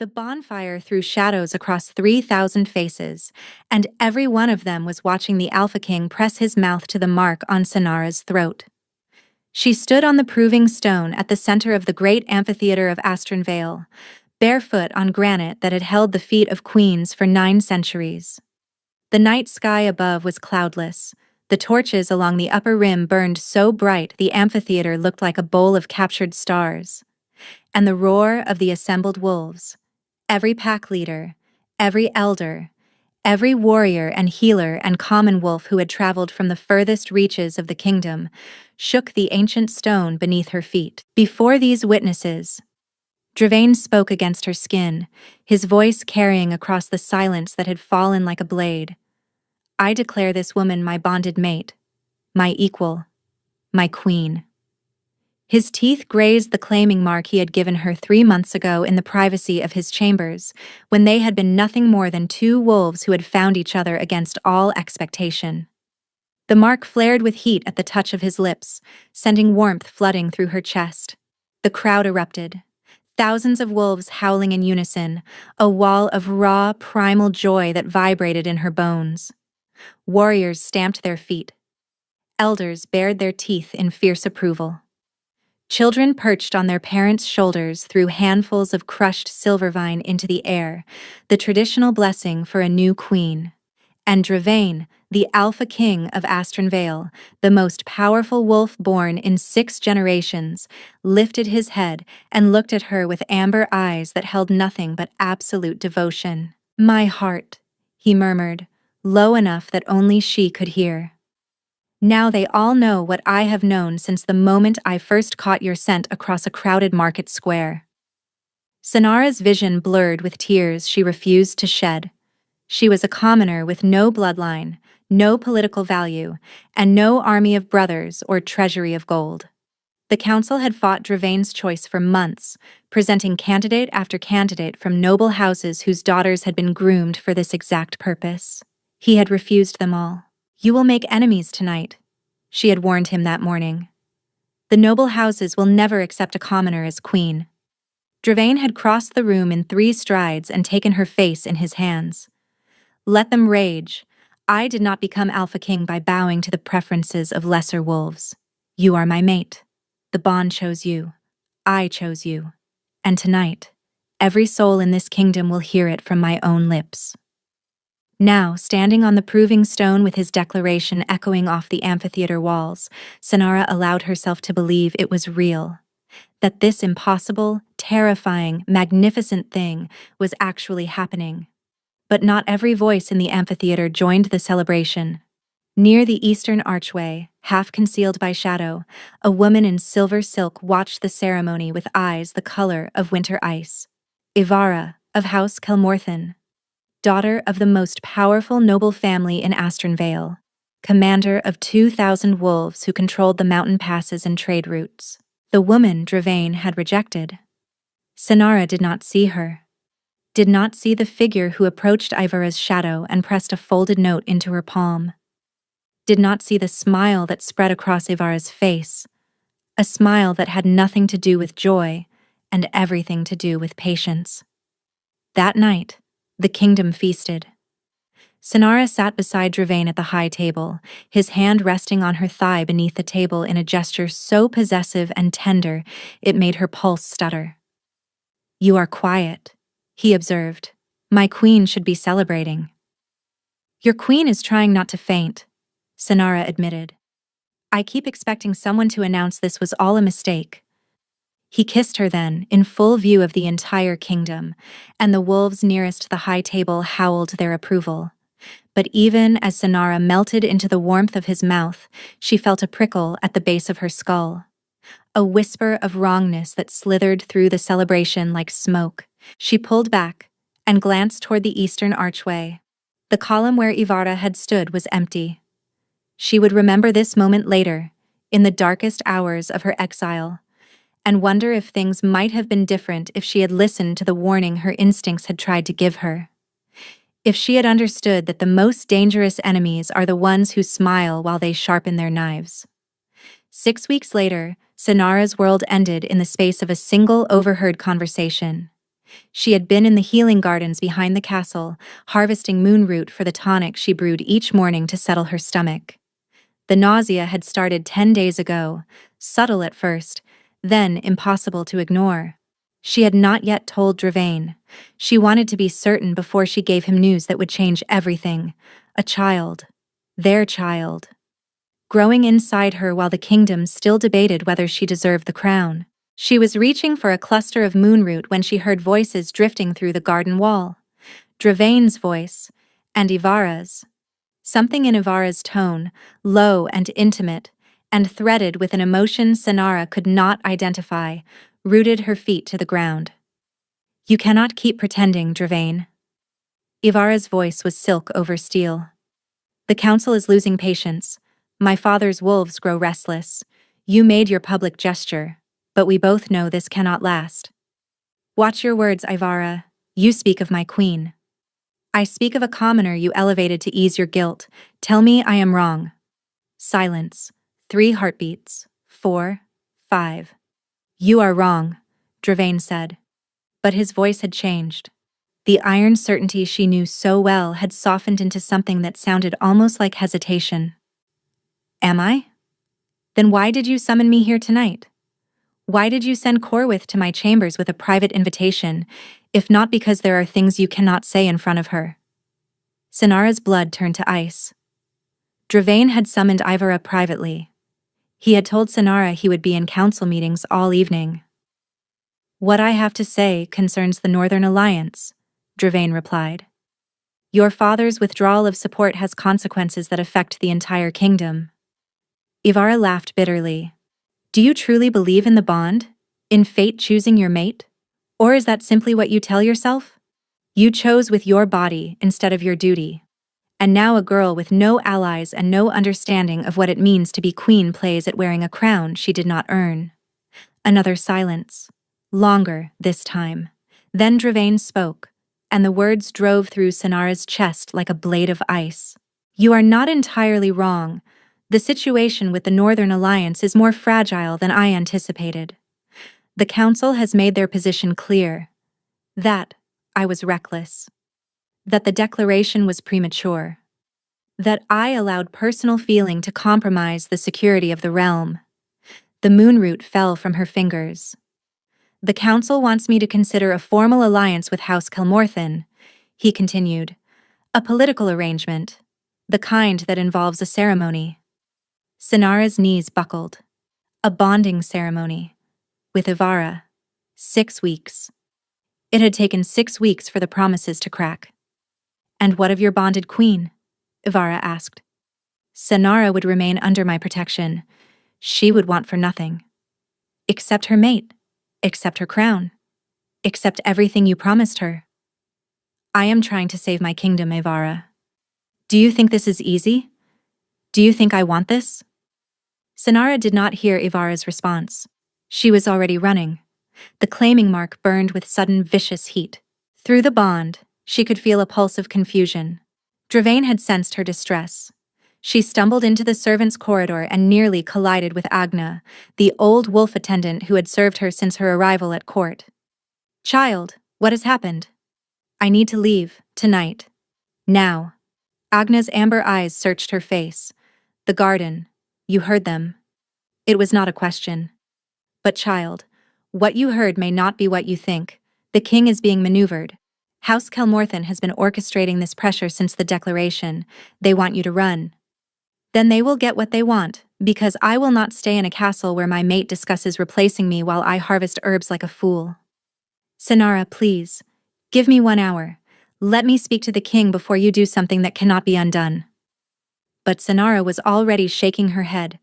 The bonfire threw shadows across 3,000 faces, and every one of them was watching the Alpha King press his mouth to the mark on Sanara's throat. She stood on the proving stone at the center of the great amphitheater of Astron Vale, barefoot on granite that had held the feet of queens for 9 centuries. The night sky above was cloudless. The torches along the upper rim burned so bright the amphitheater looked like a bowl of captured stars. And the roar of the assembled wolves, every pack leader, every elder, every warrior and healer and common wolf who had traveled from the furthest reaches of the kingdom, shook the ancient stone beneath her feet. Before these witnesses, Dravain spoke against her skin, his voice carrying across the silence that had fallen like a blade. I declare this woman my bonded mate, my equal, my queen. His teeth grazed the claiming mark he had given her 3 months ago in the privacy of his chambers, when they had been nothing more than 2 wolves who had found each other against all expectation. The mark flared with heat at the touch of his lips, sending warmth flooding through her chest. The crowd erupted. Thousands of wolves howling in unison, a wall of raw, primal joy that vibrated in her bones. Warriors stamped their feet. Elders bared their teeth in fierce approval. Children perched on their parents' shoulders threw handfuls of crushed silver vine into the air, the traditional blessing for a new queen. And Dravain, the Alpha King of Astron Vale, the most powerful wolf born in 6 generations, lifted his head and looked at her with amber eyes that held nothing but absolute devotion. "My heart," he murmured, low enough that only she could hear. "Now they all know what I have known since the moment I first caught your scent across a crowded market square." Sanara's vision blurred with tears she refused to shed. She was a commoner with no bloodline, no political value, and no army of brothers or treasury of gold. The council had fought Dravain's choice for months, presenting candidate after candidate from noble houses whose daughters had been groomed for this exact purpose. He had refused them all. "You will make enemies tonight," she had warned him that morning. "The noble houses will never accept a commoner as queen." Dravain had crossed the room in 3 strides and taken her face in his hands. "Let them rage. I did not become Alpha King by bowing to the preferences of lesser wolves. You are my mate. The bond chose you. I chose you. And tonight, every soul in this kingdom will hear it from my own lips." Now, standing on the proving stone with his declaration echoing off the amphitheater walls, Sanara allowed herself to believe it was real. That this impossible, terrifying, magnificent thing was actually happening. But not every voice in the amphitheater joined the celebration. Near the eastern archway, half concealed by shadow, a woman in silver silk watched the ceremony with eyes the color of winter ice. Ivara, of House Kelmorthen, daughter of the most powerful noble family in Astron Vale, commander of 2,000 wolves who controlled the mountain passes and trade routes. The woman Dravain had rejected. Sanara did not see her. Did not see the figure who approached Ivara's shadow and pressed a folded note into her palm. Did not see the smile that spread across Ivara's face, a smile that had nothing to do with joy and everything to do with patience. That night, the kingdom feasted. Sanara sat beside Dravain at the high table, his hand resting on her thigh beneath the table in a gesture so possessive and tender it made her pulse stutter. "You are quiet," he observed. "My queen should be celebrating." "Your queen is trying not to faint," Sanara admitted. "I keep expecting someone to announce this was all a mistake." He kissed her then, in full view of the entire kingdom, and the wolves nearest the high table howled their approval. But even as Sanara melted into the warmth of his mouth, she felt a prickle at the base of her skull. A whisper of wrongness that slithered through the celebration like smoke. She pulled back and glanced toward the eastern archway. The column where Ivara had stood was empty. She would remember this moment later, in the darkest hours of her exile, and wonder if things might have been different if she had listened to the warning her instincts had tried to give her. If she had understood that the most dangerous enemies are the ones who smile while they sharpen their knives. 6 weeks later, Sanara's world ended in the space of a single overheard conversation. She had been in the healing gardens behind the castle, harvesting moonroot for the tonic she brewed each morning to settle her stomach. The nausea had started 10 days ago, subtle at first, then impossible to ignore. She had not yet told Dravain. She wanted to be certain before she gave him news that would change everything. A child. Their child. Growing inside her while the kingdom still debated whether she deserved the crown. She was reaching for a cluster of moonroot when she heard voices drifting through the garden wall. Dravain's voice, and Ivara's. Something in Ivara's tone, low and intimate, and threaded with an emotion Sanara could not identify, rooted her feet to the ground. You cannot keep pretending, Dravain. Ivara's voice was silk over steel. The council is losing patience. My father's wolves grow restless. You made your public gesture, but we both know this cannot last. Watch your words, Ivara. You speak of my queen. I speak of a commoner you elevated to ease your guilt. Tell me I am wrong. Silence. 3 heartbeats. 4, 5. You are wrong, Dravain said. But his voice had changed. The iron certainty she knew so well had softened into something that sounded almost like hesitation. Am I? Then why did you summon me here tonight? Why did you send Corwith to my chambers with a private invitation, if not because there are things you cannot say in front of her? Sanara's blood turned to ice. Dravain had summoned Ivara privately. He had told Sanara he would be in council meetings all evening. What I have to say concerns the Northern Alliance, Dravain replied. Your father's withdrawal of support has consequences that affect the entire kingdom. Ivara laughed bitterly. Do you truly believe in the bond? In fate choosing your mate? Or is that simply what you tell yourself? You chose with your body instead of your duty. And now a girl with no allies and no understanding of what it means to be queen plays at wearing a crown she did not earn. Another silence. Longer, this time. Then Dravain spoke, and the words drove through Sanara's chest like a blade of ice. You are not entirely wrong. The situation with the Northern Alliance is more fragile than I anticipated. The Council has made their position clear. That I was reckless. That the declaration was premature. That I allowed personal feeling to compromise the security of the realm. The moonroot fell from her fingers. The Council wants me to consider a formal alliance with House Kelmorthen, he continued. A political arrangement. The kind that involves a ceremony. Sanara's knees buckled. A bonding ceremony. With Ivara. 6 weeks. It had taken 6 weeks for the promises to crack. And what of your bonded queen? Ivara asked. Sanara would remain under my protection. She would want for nothing. Except her mate. Except her crown. Except everything you promised her. I am trying to save my kingdom, Ivara. Do you think this is easy? Do you think I want this? Sanara did not hear Ivara's response. She was already running. The claiming mark burned with sudden vicious heat. Through the bond, she could feel a pulse of confusion. Dravain had sensed her distress. She stumbled into the servants' corridor and nearly collided with Agna, the old wolf attendant who had served her since her arrival at court. Child, what has happened? I need to leave, tonight. Now. Agna's amber eyes searched her face. The garden. You heard them. It was not a question. But child, what you heard may not be what you think. The king is being maneuvered. House Kelmorthen has been orchestrating this pressure since the declaration. They want you to run. Then they will get what they want, because I will not stay in a castle where my mate discusses replacing me while I harvest herbs like a fool. Sanara, please. Give me 1 hour. Let me speak to the king before you do something that cannot be undone. But Sanara was already shaking her head.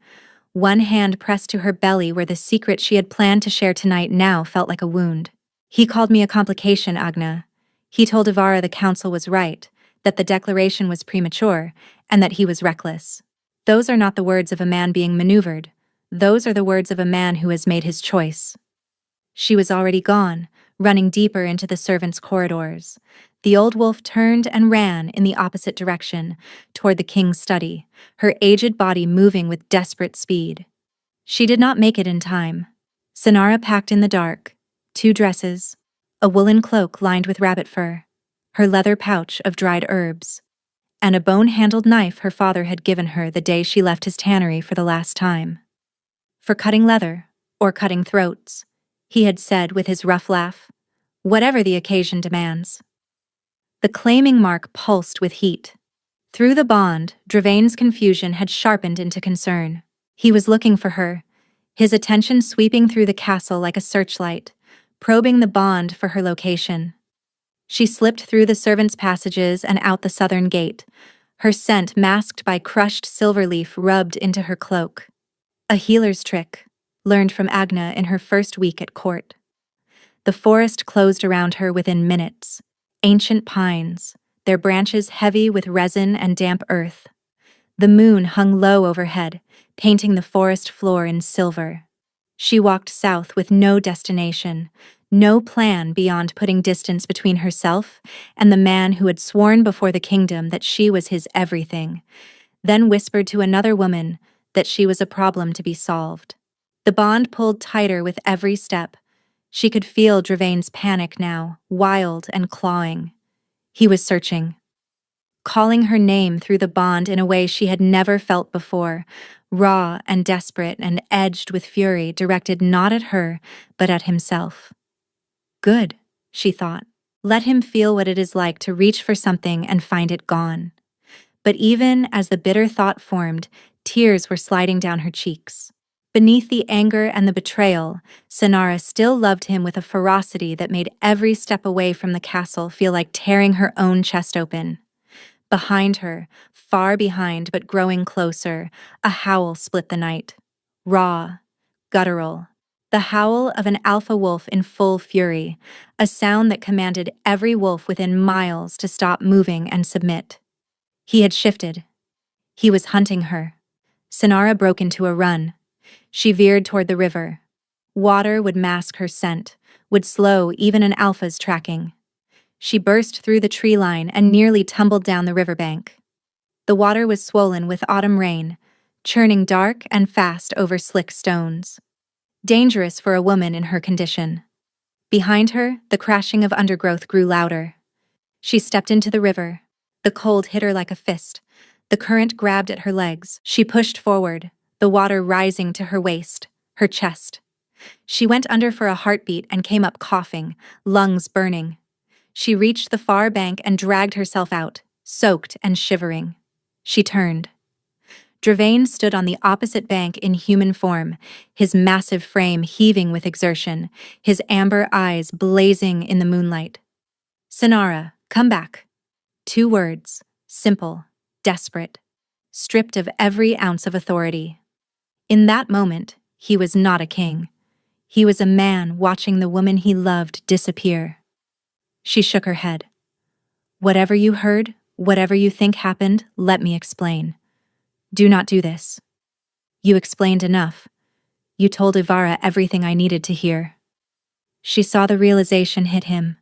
One hand pressed to her belly where the secret she had planned to share tonight now felt like a wound. He called me a complication, Agna. He told Ivara the council was right, that the declaration was premature, and that he was reckless. Those are not the words of a man being maneuvered. Those are the words of a man who has made his choice. She was already gone, running deeper into the servants' corridors. The old wolf turned and ran in the opposite direction, toward the king's study, her aged body moving with desperate speed. She did not make it in time. Sanara packed in the dark. 2 dresses, a woolen cloak lined with rabbit fur, her leather pouch of dried herbs, and a bone-handled knife her father had given her the day she left his tannery for the last time. For cutting leather, or cutting throats, he had said with his rough laugh, whatever the occasion demands. The claiming mark pulsed with heat. Through the bond, Dravain's confusion had sharpened into concern. He was looking for her, his attention sweeping through the castle like a searchlight, probing the bond for her location. She slipped through the servants' passages and out the southern gate, her scent masked by crushed silver leaf rubbed into her cloak. A healer's trick, learned from Agna in her first week at court. The forest closed around her within minutes. Ancient pines, their branches heavy with resin and damp earth. The moon hung low overhead, painting the forest floor in silver. She walked south with no destination, no plan beyond putting distance between herself and the man who had sworn before the kingdom that she was his everything, then whispered to another woman that she was a problem to be solved. The bond pulled tighter with every step. She could feel Dravain's panic now, wild and clawing. He was searching, calling her name through the bond in a way she had never felt before, raw and desperate and edged with fury directed not at her, but at himself. Good, she thought. Let him feel what it is like to reach for something and find it gone. But even as the bitter thought formed, tears were sliding down her cheeks. Beneath the anger and the betrayal, Sonara still loved him with a ferocity that made every step away from the castle feel like tearing her own chest open. Behind her, far behind but growing closer, a howl split the night. Raw, guttural. The howl of an alpha wolf in full fury, a sound that commanded every wolf within miles to stop moving and submit. He had shifted. He was hunting her. Sonara broke into a run. She veered toward the river. Water would mask her scent, would slow even an alpha's tracking. She burst through the tree line and nearly tumbled down the riverbank. The water was swollen with autumn rain, churning dark and fast over slick stones. Dangerous for a woman in her condition. Behind her, the crashing of undergrowth grew louder. She stepped into the river. The cold hit her like a fist. The current grabbed at her legs. She pushed forward, the water rising to her waist, her chest. She went under for a heartbeat and came up coughing, lungs burning. She reached the far bank and dragged herself out, soaked and shivering. She turned. Dravain stood on the opposite bank in human form, his massive frame heaving with exertion, his amber eyes blazing in the moonlight. Sonara, come back. 2 words, simple, desperate, stripped of every ounce of authority. In that moment, he was not a king. He was a man watching the woman he loved disappear. She shook her head. Whatever you heard, whatever you think happened, let me explain. Do not do this. You explained enough. You told Ivara everything I needed to hear. She saw the realization hit him,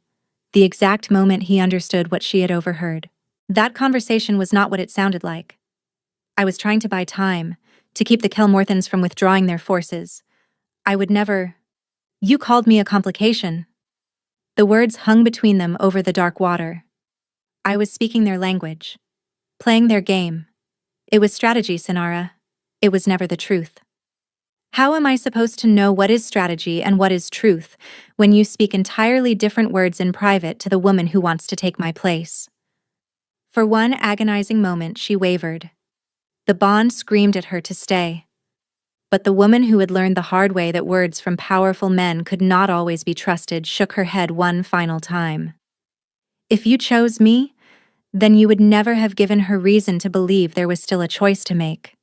the exact moment he understood what she had overheard. That conversation was not what it sounded like. I was trying to buy time, to keep the Kelmorthans from withdrawing their forces. I would never... You called me a complication. The words hung between them over the dark water. I was speaking their language, playing their game. It was strategy, Sonara. It was never the truth. How am I supposed to know what is strategy and what is truth when you speak entirely different words in private to the woman who wants to take my place? For one agonizing moment, she wavered. The bond screamed at her to stay. But the woman who had learned the hard way that words from powerful men could not always be trusted shook her head one final time. If you chose me, then you would never have given her reason to believe there was still a choice to make.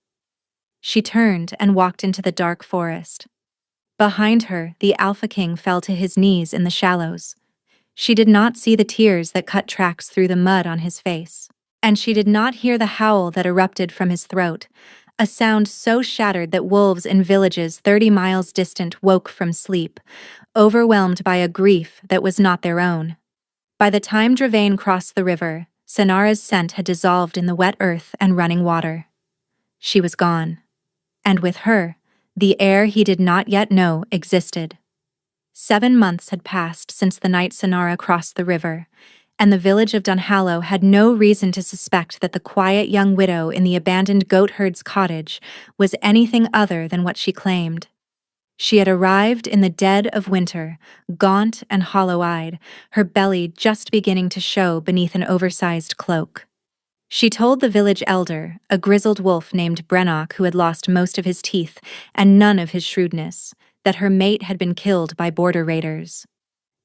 She turned and walked into the dark forest. Behind her, the Alpha King fell to his knees in the shallows. She did not see the tears that cut tracks through the mud on his face. And she did not hear the howl that erupted from his throat, a sound so shattered that wolves in villages 30 miles distant woke from sleep, overwhelmed by a grief that was not their own. By the time Dravain crossed the river, Sonara's scent had dissolved in the wet earth and running water. She was gone. And with her, the air he did not yet know existed. 7 months had passed since the night Sonara crossed the river, and the village of Dunhallow had no reason to suspect that the quiet young widow in the abandoned goatherd's cottage was anything other than what she claimed. She had arrived in the dead of winter, gaunt and hollow-eyed, her belly just beginning to show beneath an oversized cloak. She told the village elder, a grizzled wolf named Brennock who had lost most of his teeth and none of his shrewdness, that her mate had been killed by border raiders.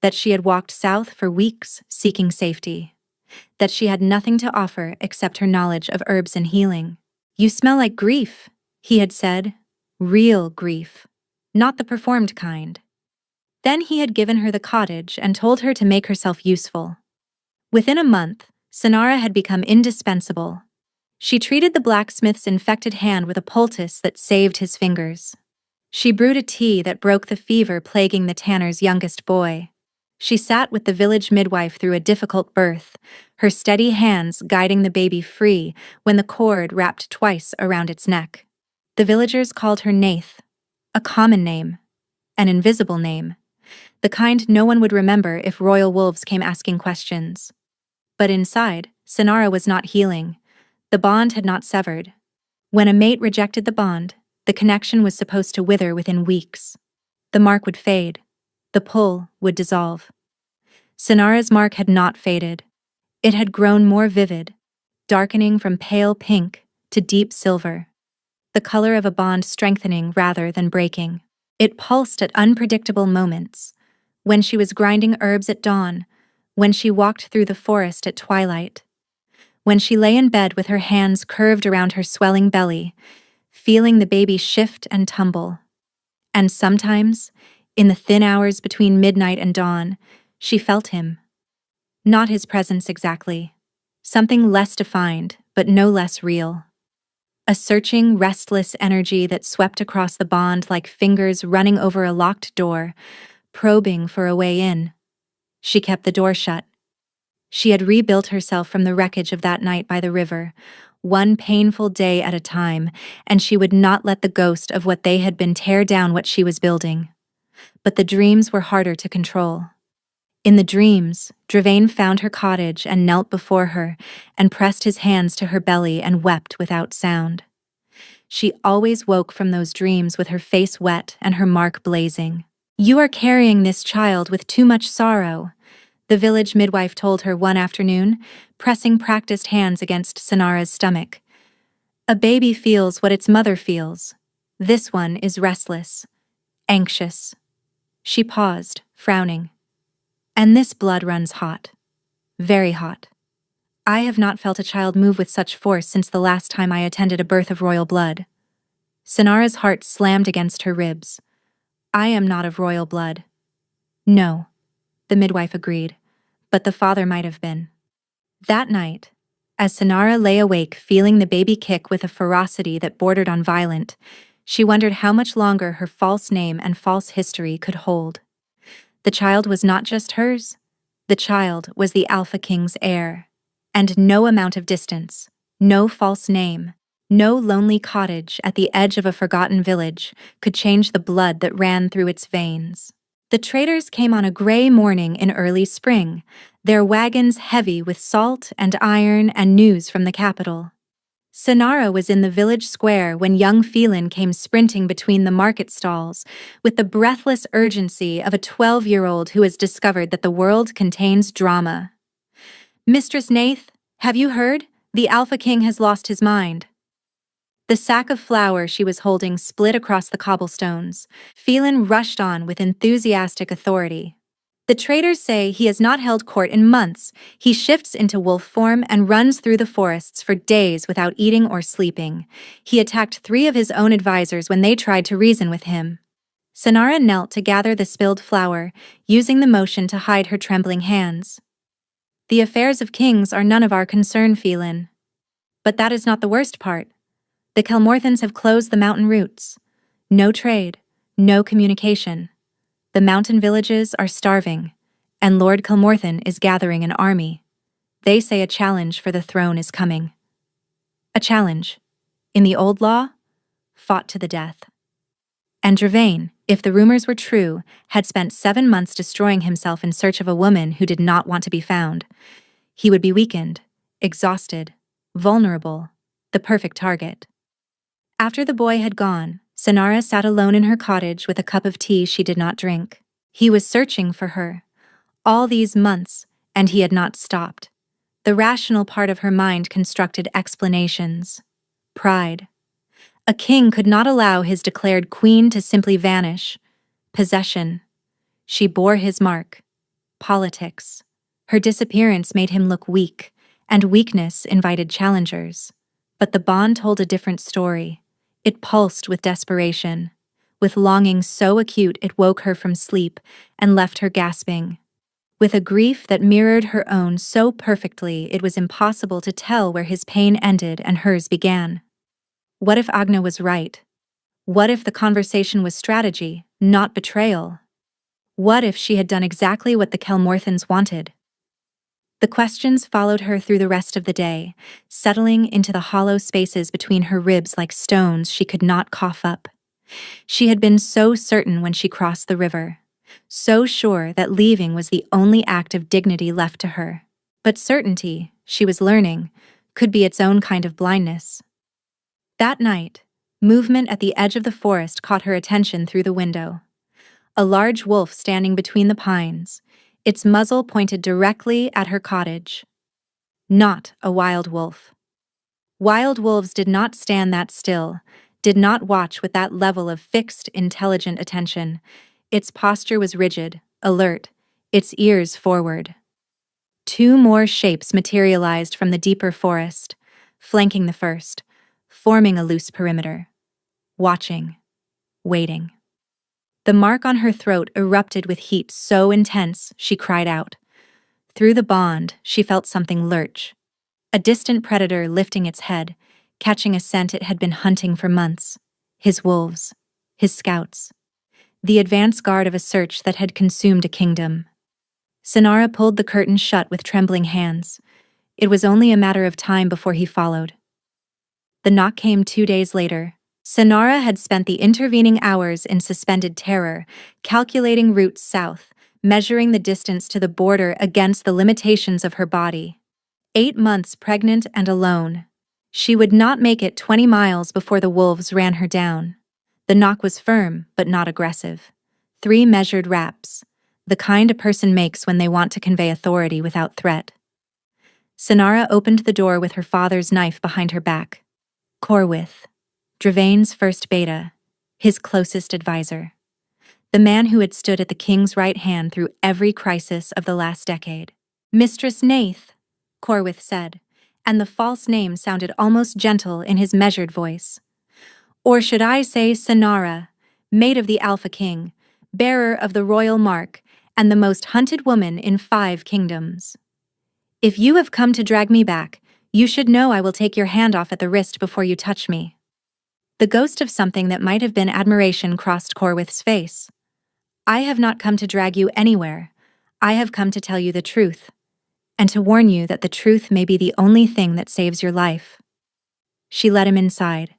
That she had walked south for weeks seeking safety. That she had nothing to offer except her knowledge of herbs and healing. "You smell like grief," he had said. Real grief. Not the performed kind. Then he had given her the cottage and told her to make herself useful. Within a month, Sonara had become indispensable. She treated the blacksmith's infected hand with a poultice that saved his fingers. She brewed a tea that broke the fever plaguing the tanner's youngest boy. She sat with the village midwife through a difficult birth, her steady hands guiding the baby free when the cord wrapped twice around its neck. The villagers called her Nath, a common name, an invisible name, the kind no one would remember if royal wolves came asking questions. But inside, Sonara was not healing. The bond had not severed. When a mate rejected the bond, the connection was supposed to wither within weeks. The mark would fade. The pull would dissolve. Sonara's mark had not faded. It had grown more vivid, darkening from pale pink to deep silver. The color of a bond strengthening rather than breaking. It pulsed at unpredictable moments. When she was grinding herbs at dawn, when she walked through the forest at twilight, when she lay in bed with her hands curved around her swelling belly, feeling the baby shift and tumble. And sometimes, in the thin hours between midnight and dawn, she felt him. Not his presence exactly. Something less defined, but no less real. A searching, restless energy that swept across the bond like fingers running over a locked door, probing for a way in. She kept the door shut. She had rebuilt herself from the wreckage of that night by the river, one painful day at a time, and she would not let the ghost of what they had been tear down what she was building. But the dreams were harder to control. In the dreams, Dravain found her cottage and knelt before her and pressed his hands to her belly and wept without sound. She always woke from those dreams with her face wet and her mark blazing. "You are carrying this child with too much sorrow," the village midwife told her one afternoon, pressing practiced hands against Sonara's stomach. "A baby feels what its mother feels. This one is restless, anxious." She paused, frowning. "And this blood runs hot. Very hot. I have not felt a child move with such force since the last time I attended a birth of royal blood." Sonara's heart slammed against her ribs. "I am not of royal blood." "No," the midwife agreed, "but the father might have been." That night, as Sonara lay awake feeling the baby kick with a ferocity that bordered on violent, she wondered how much longer her false name and false history could hold. The child was not just hers. The child was the Alpha King's heir. And no amount of distance, no false name, no lonely cottage at the edge of a forgotten village could change the blood that ran through its veins. The traders came on a gray morning in early spring, their wagons heavy with salt and iron and news from the capital. Sonara was in the village square when young Phelan came sprinting between the market stalls with the breathless urgency of a 12-year-old who has discovered that the world contains drama. "Mistress Nath, have you heard? The Alpha King has lost his mind." The sack of flour she was holding split across the cobblestones. Phelan rushed on with enthusiastic authority. "The traders say he has not held court in months. He shifts into wolf form and runs through the forests for days without eating or sleeping. He attacked 3 of his own advisors when they tried to reason with him." Sonara knelt to gather the spilled flour, using the motion to hide her trembling hands. "The affairs of kings are none of our concern, Phelan. But that is not the worst part. The Kelmorthans have closed the mountain routes. No trade, no communication. The mountain villages are starving, and Lord Kelmorthan is gathering an army. They say a challenge for the throne is coming." A challenge, in the old law, fought to the death. "And Dravain, if the rumors were true, had spent 7 months destroying himself in search of a woman who did not want to be found. He would be weakened, exhausted, vulnerable, the perfect target. After the boy had gone, Sonara sat alone in her cottage with a cup of tea she did not drink. He was searching for her. All these months, and he had not stopped. The rational part of her mind constructed explanations. Pride. A king could not allow his declared queen to simply vanish. Possession. She bore his mark. Politics. Her disappearance made him look weak, and weakness invited challengers. But the bond told a different story. It pulsed with desperation. With longing so acute it woke her from sleep and left her gasping. With a grief that mirrored her own so perfectly it was impossible to tell where his pain ended and hers began. What if Agna was right? What if the conversation was strategy, not betrayal? What if she had done exactly what the Kelmorthans wanted? The questions followed her through the rest of the day, settling into the hollow spaces between her ribs like stones she could not cough up. She had been so certain when she crossed the river, so sure that leaving was the only act of dignity left to her. But certainty, she was learning, could be its own kind of blindness. That night, movement at the edge of the forest caught her attention through the window. A large wolf standing between the pines, its muzzle pointed directly at her cottage. Not a wild wolf. Wild wolves did not stand that still, did not watch with that level of fixed, intelligent attention. Its posture was rigid, alert, its ears forward. 2 more shapes materialized from the deeper forest, flanking the first, forming a loose perimeter. Watching. Waiting. The mark on her throat erupted with heat so intense she cried out. Through the bond, she felt something lurch. A distant predator lifting its head, catching a scent it had been hunting for months. His wolves. His scouts. The advance guard of a search that had consumed a kingdom. Sonara pulled the curtain shut with trembling hands. It was only a matter of time before he followed. The knock came 2 days later. Sonara had spent the intervening hours in suspended terror, calculating routes south, measuring the distance to the border against the limitations of her body. 8 months pregnant and alone. She would not make it 20 miles before the wolves ran her down. The knock was firm, but not aggressive. 3 measured raps, the kind a person makes when they want to convey authority without threat. Sonara opened the door with her father's knife behind her back. Corwith, Dravain's first beta, his closest advisor. The man who had stood at the king's right hand through every crisis of the last decade. Mistress Nath, Corwith said, and the false name sounded almost gentle in his measured voice. Or should I say Sonara, maid of the Alpha King, bearer of the royal mark, and the most hunted woman in 5 kingdoms. If you have come to drag me back, you should know I will take your hand off at the wrist before you touch me. The ghost of something that might have been admiration crossed Corwith's face. I have not come to drag you anywhere. I have come to tell you the truth, and to warn you that the truth may be the only thing that saves your life. She led him inside.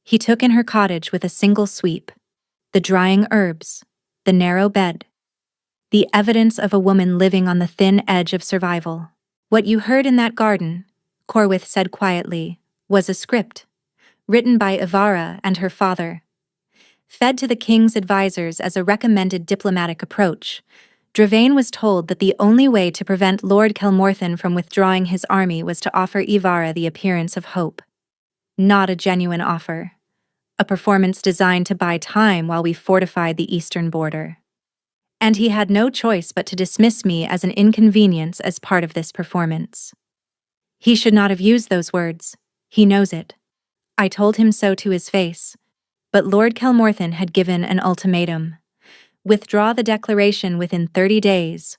He took in her cottage with a single sweep. The drying herbs, the narrow bed, the evidence of a woman living on the thin edge of survival. What you heard in that garden, Corwith said quietly, was a script, written by Ivara and her father. Fed to the king's advisors as a recommended diplomatic approach, Dravain was told that the only way to prevent Lord Kelmorthan from withdrawing his army was to offer Ivara the appearance of hope. Not a genuine offer. A performance designed to buy time while we fortified the eastern border. And he had no choice but to dismiss me as an inconvenience as part of this performance. He should not have used those words. He knows it. I told him so to his face. But Lord Kelmorthan had given an ultimatum. Withdraw the declaration within 30 days,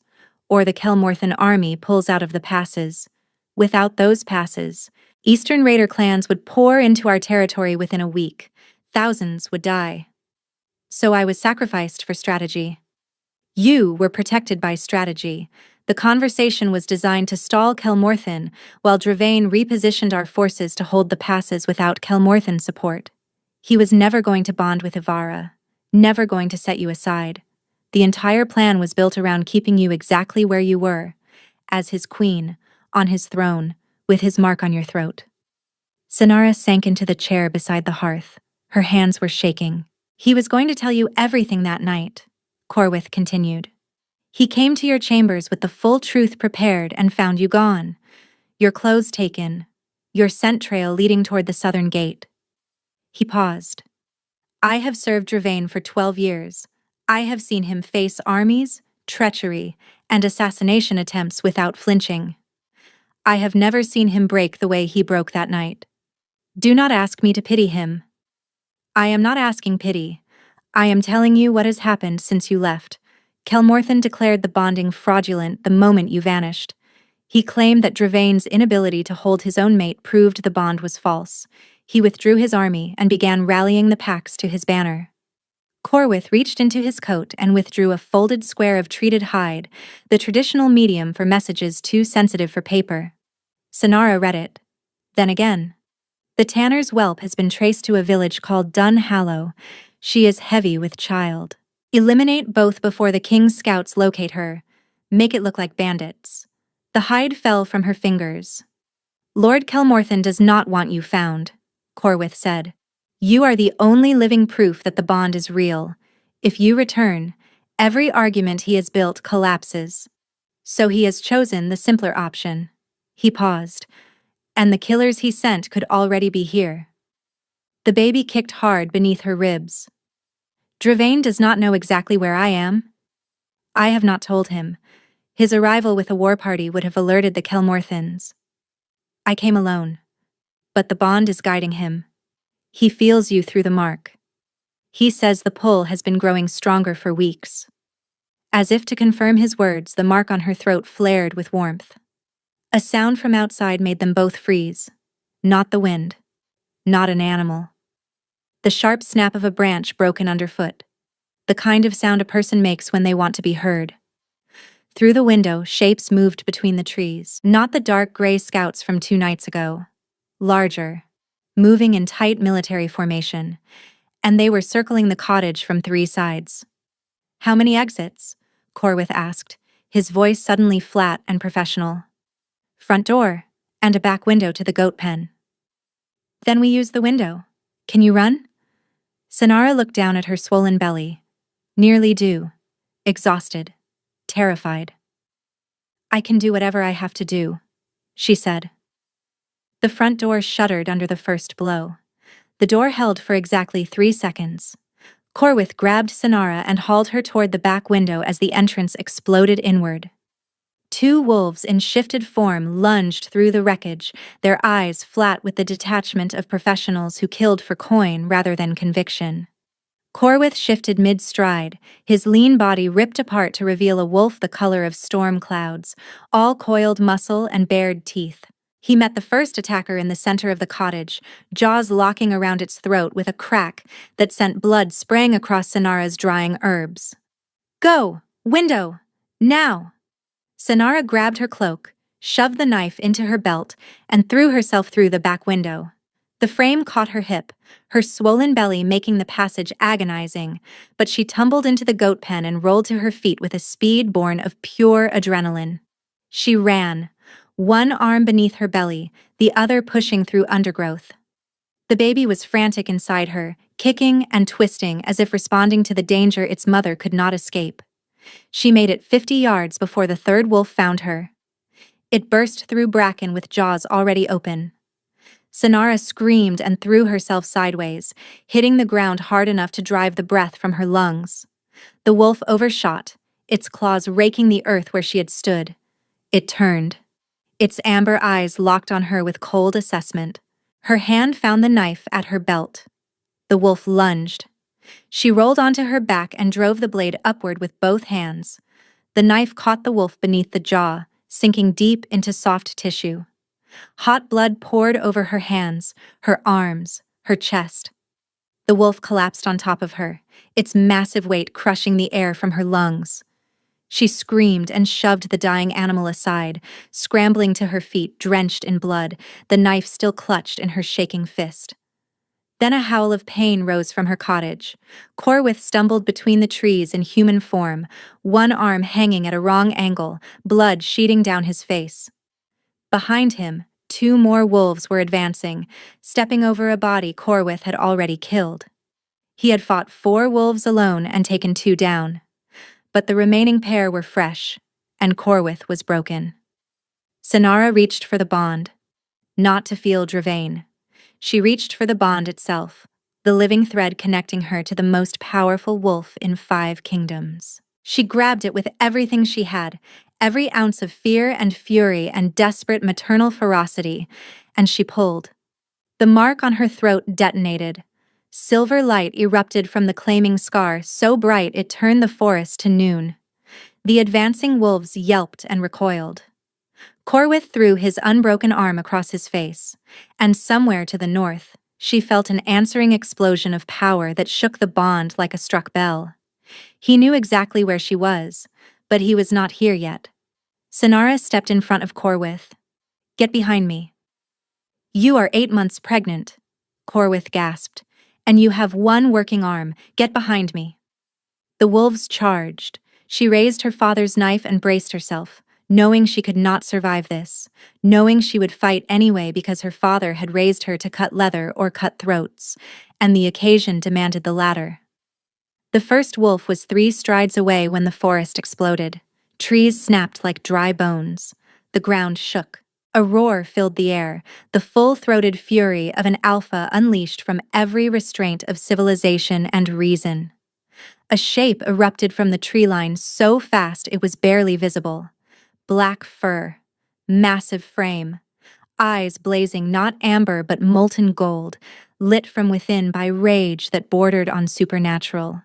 or the Kelmorthan army pulls out of the passes. Without those passes, Eastern Raider clans would pour into our territory within a week. Thousands would die. So I was sacrificed for strategy. You were protected by strategy. The conversation was designed to stall Kelmorthan, while Dravain repositioned our forces to hold the passes without Kelmorthan support. He was never going to bond with Ivara. never going to set you aside. The entire plan was built around keeping you exactly where you were, as his queen, on his throne, with his mark on your throat. Sonara sank into the chair beside the hearth. Her hands were shaking. He was going to tell you everything that night, Corwith continued. He came to your chambers with the full truth prepared and found you gone. Your clothes taken, your scent trail leading toward the southern gate. He paused. I have served Dravain for 12 years. I have seen him face armies, treachery, and assassination attempts without flinching. I have never seen him break the way he broke that night. Do not ask me to pity him. I am not asking pity. I am telling you what has happened since you left. Kelmorthen declared the bonding fraudulent the moment you vanished. He claimed that Dravain's inability to hold his own mate proved the bond was false. He withdrew his army and began rallying the packs to his banner. Corwith reached into his coat and withdrew a folded square of treated hide, the traditional medium for messages too sensitive for paper. Sonara read it. Then again. The tanner's whelp has been traced to a village called Dunhallow. She is heavy with child. Eliminate both before the king's scouts locate her. Make it look like bandits. The hide fell from her fingers. Lord Kelmorthen does not want you found, Corwith said. You are the only living proof that the bond is real. If you return, every argument he has built collapses. So he has chosen the simpler option. He paused. And the killers he sent could already be here. The baby kicked hard beneath her ribs. Dravain does not know exactly where I am. I have not told him. His arrival with a war party would have alerted the Kelmorthens. I came alone. But the bond is guiding him. He feels you through the mark. He says the pull has been growing stronger for weeks. As if to confirm his words, the mark on her throat flared with warmth. A sound from outside made them both freeze. Not the wind. Not an animal. The sharp snap of a branch broken underfoot. The kind of sound a person makes when they want to be heard. Through the window, shapes moved between the trees. Not the dark gray scouts from 2 nights ago. Larger. Moving in tight military formation. And they were circling the cottage from 3 sides. How many exits? Corwith asked, his voice suddenly flat and professional. Front door, and a back window to the goat pen. Then we use the window. Can you run? Sonara looked down at her swollen belly. Nearly due. Exhausted. Terrified. I can do whatever I have to do, she said. The front door shuddered under the first blow. The door held for exactly 3 seconds. Corwith grabbed Sonara and hauled her toward the back window as the entrance exploded inward. 2 wolves in shifted form lunged through the wreckage, their eyes flat with the detachment of professionals who killed for coin rather than conviction. Corwith shifted mid-stride, his lean body ripped apart to reveal a wolf the color of storm clouds, all coiled muscle and bared teeth. He met the first attacker in the center of the cottage, jaws locking around its throat with a crack that sent blood spraying across Sonara's drying herbs. Go! Window! Now! Sonara grabbed her cloak, shoved the knife into her belt, and threw herself through the back window. The frame caught her hip, her swollen belly making the passage agonizing, but she tumbled into the goat pen and rolled to her feet with a speed born of pure adrenaline. She ran, one arm beneath her belly, the other pushing through undergrowth. The baby was frantic inside her, kicking and twisting as if responding to the danger its mother could not escape. She made it 50 yards before the third wolf found her. It burst through bracken with jaws already open. Sonara screamed and threw herself sideways, hitting the ground hard enough to drive the breath from her lungs. The wolf overshot, its claws raking the earth where she had stood. It turned. Its amber eyes locked on her with cold assessment. Her hand found the knife at her belt. The wolf lunged. She rolled onto her back and drove the blade upward with both hands. The knife caught the wolf beneath the jaw, sinking deep into soft tissue. Hot blood poured over her hands, her arms, her chest. The wolf collapsed on top of her, its massive weight crushing the air from her lungs. She screamed and shoved the dying animal aside, scrambling to her feet, drenched in blood, the knife still clutched in her shaking fist. Then a howl of pain rose from her cottage. Corwith stumbled between the trees in human form, one arm hanging at a wrong angle, blood sheeting down his face. Behind him, two more wolves were advancing, stepping over a body Corwith had already killed. He had fought 4 wolves alone and taken 2 down. But the remaining pair were fresh, and Corwith was broken. Sonara reached for the bond, not to feel Dravain. She reached for the bond itself, the living thread connecting her to the most powerful wolf in 5 kingdoms. She grabbed it with everything she had, every ounce of fear and fury and desperate maternal ferocity, and she pulled. The mark on her throat detonated. Silver light erupted from the claiming scar so bright it turned the forest to noon. The advancing wolves yelped and recoiled. Corwith threw his unbroken arm across his face, and somewhere to the north, she felt an answering explosion of power that shook the bond like a struck bell. He knew exactly where she was, but he was not here yet. Sonara stepped in front of Corwith. "Get behind me." "You are 8 months pregnant," Corwith gasped, "and you have 1 working arm. Get behind me." The wolves charged. She raised her father's knife and braced herself, knowing she could not survive this, knowing she would fight anyway because her father had raised her to cut leather or cut throats, and the occasion demanded the latter. The first wolf was 3 strides away when the forest exploded. Trees snapped like dry bones. The ground shook. A roar filled the air, the full-throated fury of an alpha unleashed from every restraint of civilization and reason. A shape erupted from the tree line so fast it was barely visible. Black fur, massive frame, eyes blazing not amber but molten gold, lit from within by rage that bordered on supernatural.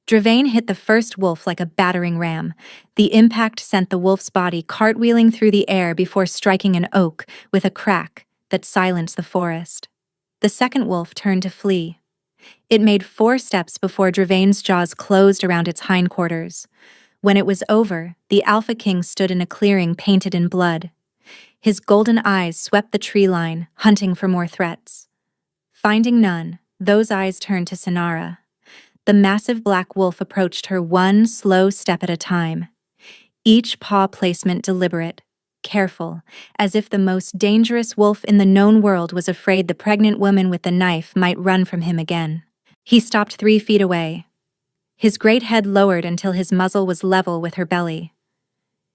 Dravain hit the first wolf like a battering ram. The impact sent the wolf's body cartwheeling through the air before striking an oak with a crack that silenced the forest. The second wolf turned to flee. It made 4 steps before Dravain's jaws closed around its hindquarters. When it was over, the Alpha King stood in a clearing painted in blood. His golden eyes swept the tree line, hunting for more threats. Finding none, those eyes turned to Sonara. The massive black wolf approached her 1 slow step at a time. Each paw placement deliberate, careful, as if the most dangerous wolf in the known world was afraid the pregnant woman with the knife might run from him again. He stopped 3 feet away. His great head lowered until his muzzle was level with her belly.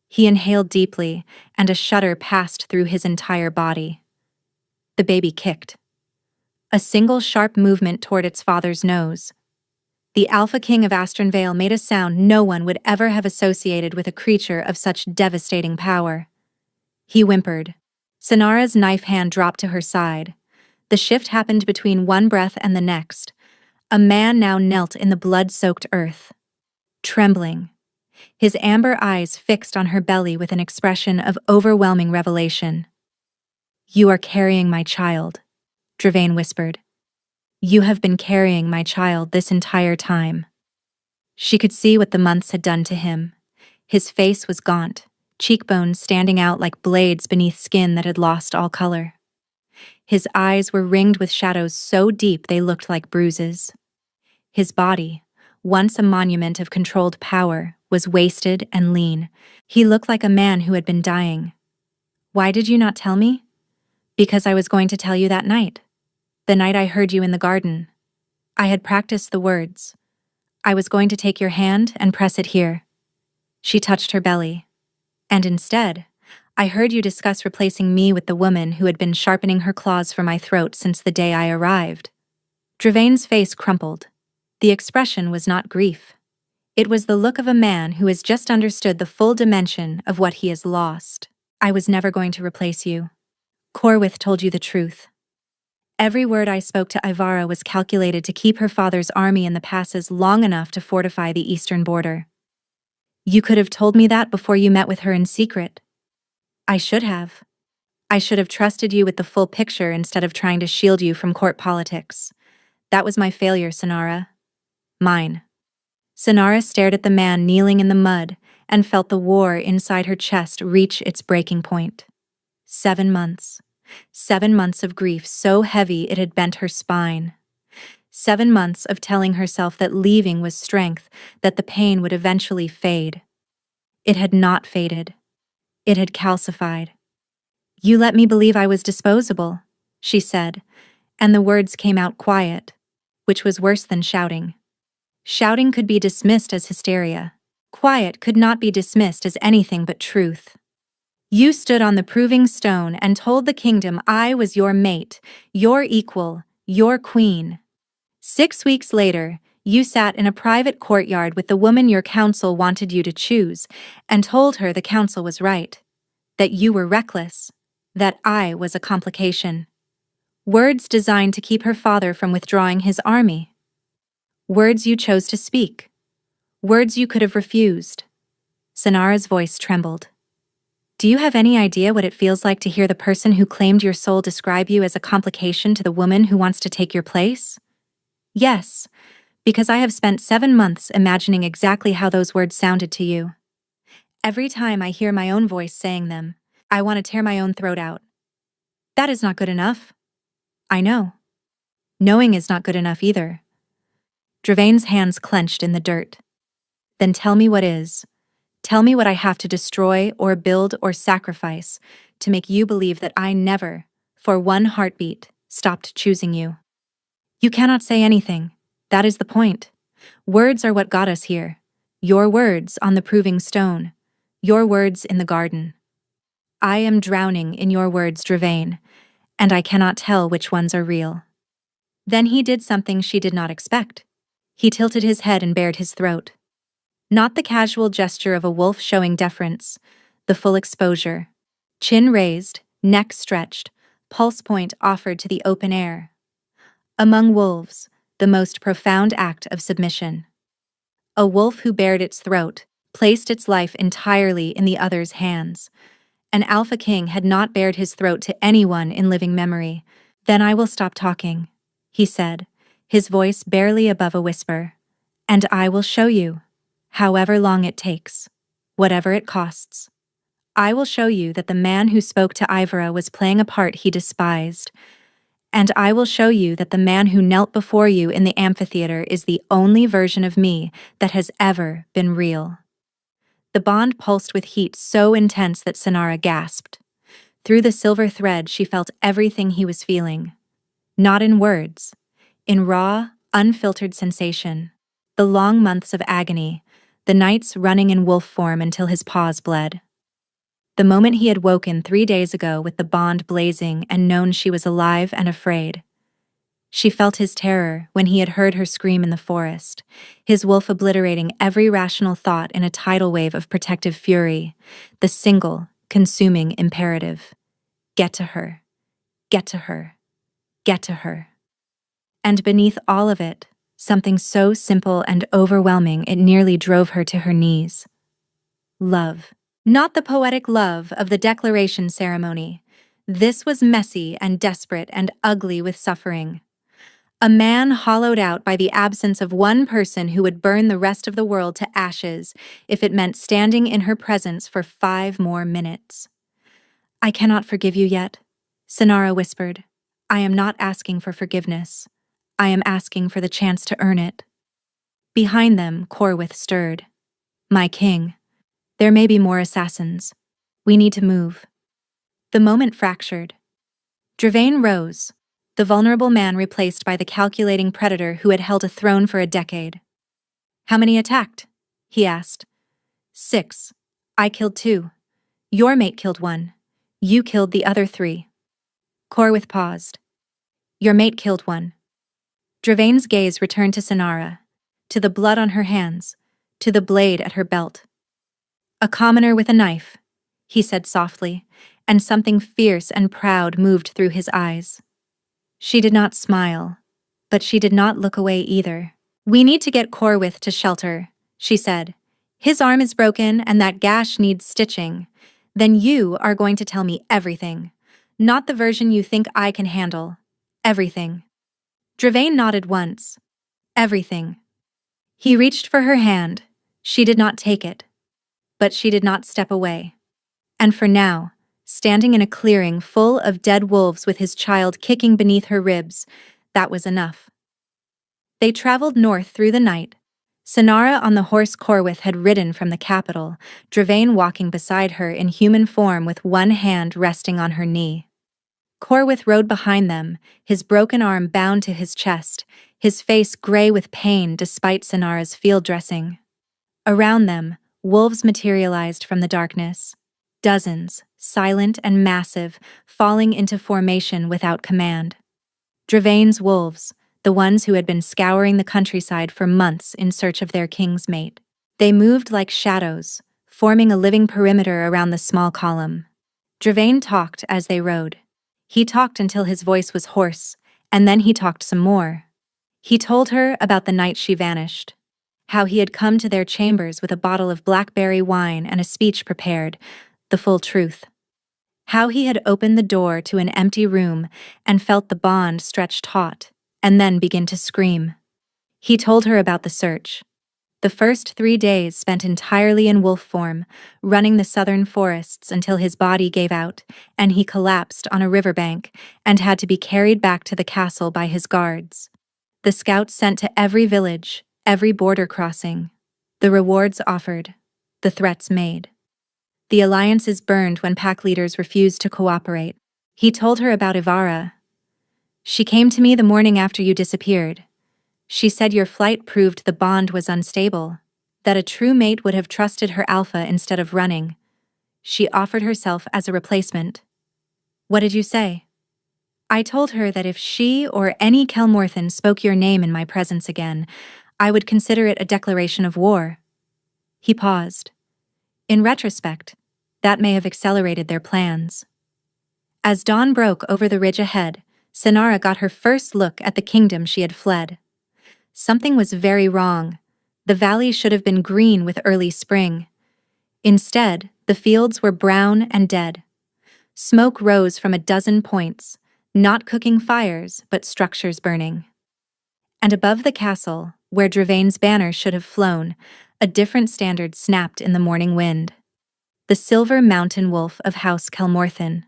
He inhaled deeply, and a shudder passed through his entire body. The baby kicked. A single sharp movement toward its father's nose. The Alpha King of Astronvale made a sound no one would ever have associated with a creature of such devastating power. He whimpered. Sonara's knife hand dropped to her side. The shift happened between one breath and the next. A man now knelt in the blood-soaked earth. Trembling. His amber eyes fixed on her belly with an expression of overwhelming revelation. "You are carrying my child," Dravain whispered. "You have been carrying my child this entire time." She could see what the months had done to him. His face was gaunt, cheekbones standing out like blades beneath skin that had lost all color. His eyes were ringed with shadows so deep they looked like bruises. His body, once a monument of controlled power, was wasted and lean. He looked like a man who had been dying. "Why did you not tell me?" "Because I was going to tell you that night. The night I heard you in the garden. I had practiced the words. I was going to take your hand and press it here." She touched her belly. "And instead, I heard you discuss replacing me with the woman who had been sharpening her claws for my throat since the day I arrived." Dravain's face crumpled. The expression was not grief. It was the look of a man who has just understood the full dimension of what he has lost. "I was never going to replace you. Corwith told you the truth. Every word I spoke to Ivara was calculated to keep her father's army in the passes long enough to fortify the eastern border. You could have told me that before you met with her in secret." "I should have. I should have trusted you with the full picture instead of trying to shield you from court politics. That was my failure, Sonara. Mine." Sonara stared at the man kneeling in the mud and felt the war inside her chest reach its breaking point. 7 months. 7 months of grief so heavy it had bent her spine. 7 months of telling herself that leaving was strength, that the pain would eventually fade. It had not faded. It had calcified. "You let me believe I was disposable," she said, and the words came out quiet, which was worse than shouting. Shouting could be dismissed as hysteria. Quiet could not be dismissed as anything but truth. "You stood on the proving stone and told the kingdom I was your mate, your equal, your queen. 6 weeks later, you sat in a private courtyard with the woman your council wanted you to choose and told her the council was right, that you were reckless, that I was a complication." Words designed to keep her father from withdrawing his army. Words you chose to speak. Words you could have refused. Sonara's voice trembled. "Do you have any idea what it feels like to hear the person who claimed your soul describe you as a complication to the woman who wants to take your place?" "Yes, because I have spent 7 months imagining exactly how those words sounded to you. Every time I hear my own voice saying them, I want to tear my own throat out. That is not good enough. I know. Knowing is not good enough either." Dravain's hands clenched in the dirt. "Then tell me what is. Tell me what I have to destroy or build or sacrifice to make you believe that I never, for one heartbeat, stopped choosing you." "You cannot say anything. That is the point. Words are what got us here. Your words on the proving stone. Your words in the garden. I am drowning in your words, Dravain, and I cannot tell which ones are real." Then he did something she did not expect. He tilted his head and bared his throat. Not the casual gesture of a wolf showing deference, the full exposure. Chin raised, neck stretched, pulse point offered to the open air. Among wolves, the most profound act of submission. A wolf who bared its throat, placed its life entirely in the other's hands. An alpha king had not bared his throat to anyone in living memory. "Then I will stop talking," he said, his voice barely above a whisper. "And I will show you, however long it takes, whatever it costs. I will show you that the man who spoke to Ivora was playing a part he despised. And I will show you that the man who knelt before you in the amphitheater is the only version of me that has ever been real." The bond pulsed with heat so intense that Sonara gasped. Through the silver thread she felt everything he was feeling. Not in words, in raw, unfiltered sensation. The long months of agony, the nights running in wolf form until his paws bled. The moment he had woken 3 days ago with the bond blazing and known she was alive and afraid. She felt his terror when he had heard her scream in the forest, his wolf obliterating every rational thought in a tidal wave of protective fury, the single, consuming imperative. Get to her. Get to her. Get to her. And beneath all of it, something so simple and overwhelming it nearly drove her to her knees. Love. Not the poetic love of the declaration ceremony. This was messy and desperate and ugly with suffering. A man hollowed out by the absence of one person who would burn the rest of the world to ashes if it meant standing in her presence for 5 more minutes. "I cannot forgive you yet," Sonara whispered. "I am not asking for forgiveness. I am asking for the chance to earn it." Behind them, Corwith stirred. "My king. There may be more assassins. We need to move." The moment fractured. Dravain rose, the vulnerable man replaced by the calculating predator who had held a throne for a decade. "How many attacked?" he asked. 6. I killed 2. Your mate killed 1. You killed the other 3. Corwith paused. "Your mate killed 1. Dravain's gaze returned to Sonara, to the blood on her hands, to the blade at her belt. "A commoner with a knife," he said softly, and something fierce and proud moved through his eyes. She did not smile, but she did not look away either. "We need to get Corwith to shelter," she said. "His arm is broken and that gash needs stitching. Then you are going to tell me everything. Not the version you think I can handle. Everything." Dravain nodded once. "Everything." He reached for her hand. She did not take it. But she did not step away. And for now, standing in a clearing full of dead wolves with his child kicking beneath her ribs, that was enough. They traveled north through the night. Sinara on the horse Corwith had ridden from the capital, Dravain walking beside her in human form with one hand resting on her knee. Corwith rode behind them, his broken arm bound to his chest, his face gray with pain despite Sinara's field dressing. Around them, wolves materialized from the darkness. Dozens, silent and massive, falling into formation without command. Dravain's wolves, the ones who had been scouring the countryside for months in search of their king's mate. They moved like shadows, forming a living perimeter around the small column. Dravain talked as they rode. He talked until his voice was hoarse, and then he talked some more. He told her about the night she vanished, how he had come to their chambers with a bottle of blackberry wine and a speech prepared, the full truth. How he had opened the door to an empty room and felt the bond stretch taut, and then begin to scream. He told her about the search. The first 3 days spent entirely in wolf form, running the southern forests until his body gave out, and he collapsed on a riverbank and had to be carried back to the castle by his guards. The scouts sent to every village, every border crossing. The rewards offered, the threats made. The alliances burned when pack leaders refused to cooperate. He told her about Ivara. She came to me the morning after you disappeared. She said your flight proved the bond was unstable, that a true mate would have trusted her alpha instead of running. She offered herself as a replacement. What did you say? I told her that if she or any Kelmorthan spoke your name in my presence again, I would consider it a declaration of war. He paused. In retrospect, that may have accelerated their plans. As dawn broke over the ridge ahead, Sinara got her first look at the kingdom she had fled. Something was very wrong. The valley should have been green with early spring. Instead, the fields were brown and dead. Smoke rose from a dozen points, not cooking fires, but structures burning. And above the castle, where Dravain's banner should have flown, a different standard snapped in the morning wind. The silver mountain wolf of House Kelmorthan.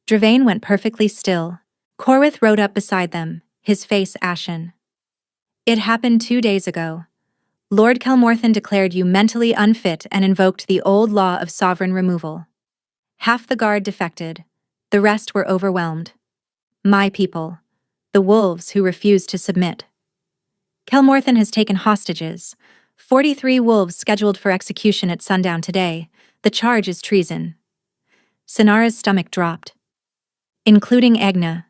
Dravain went perfectly still. Corwith rode up beside them, his face ashen. It happened 2 days ago. Lord Kelmorthan declared you mentally unfit and invoked the old law of sovereign removal. Half the guard defected. The rest were overwhelmed. My people, the wolves who refused to submit. Kelmorthan has taken hostages. 43 wolves scheduled for execution at sundown today. The charge is treason. Sinara's stomach dropped. Including Agna.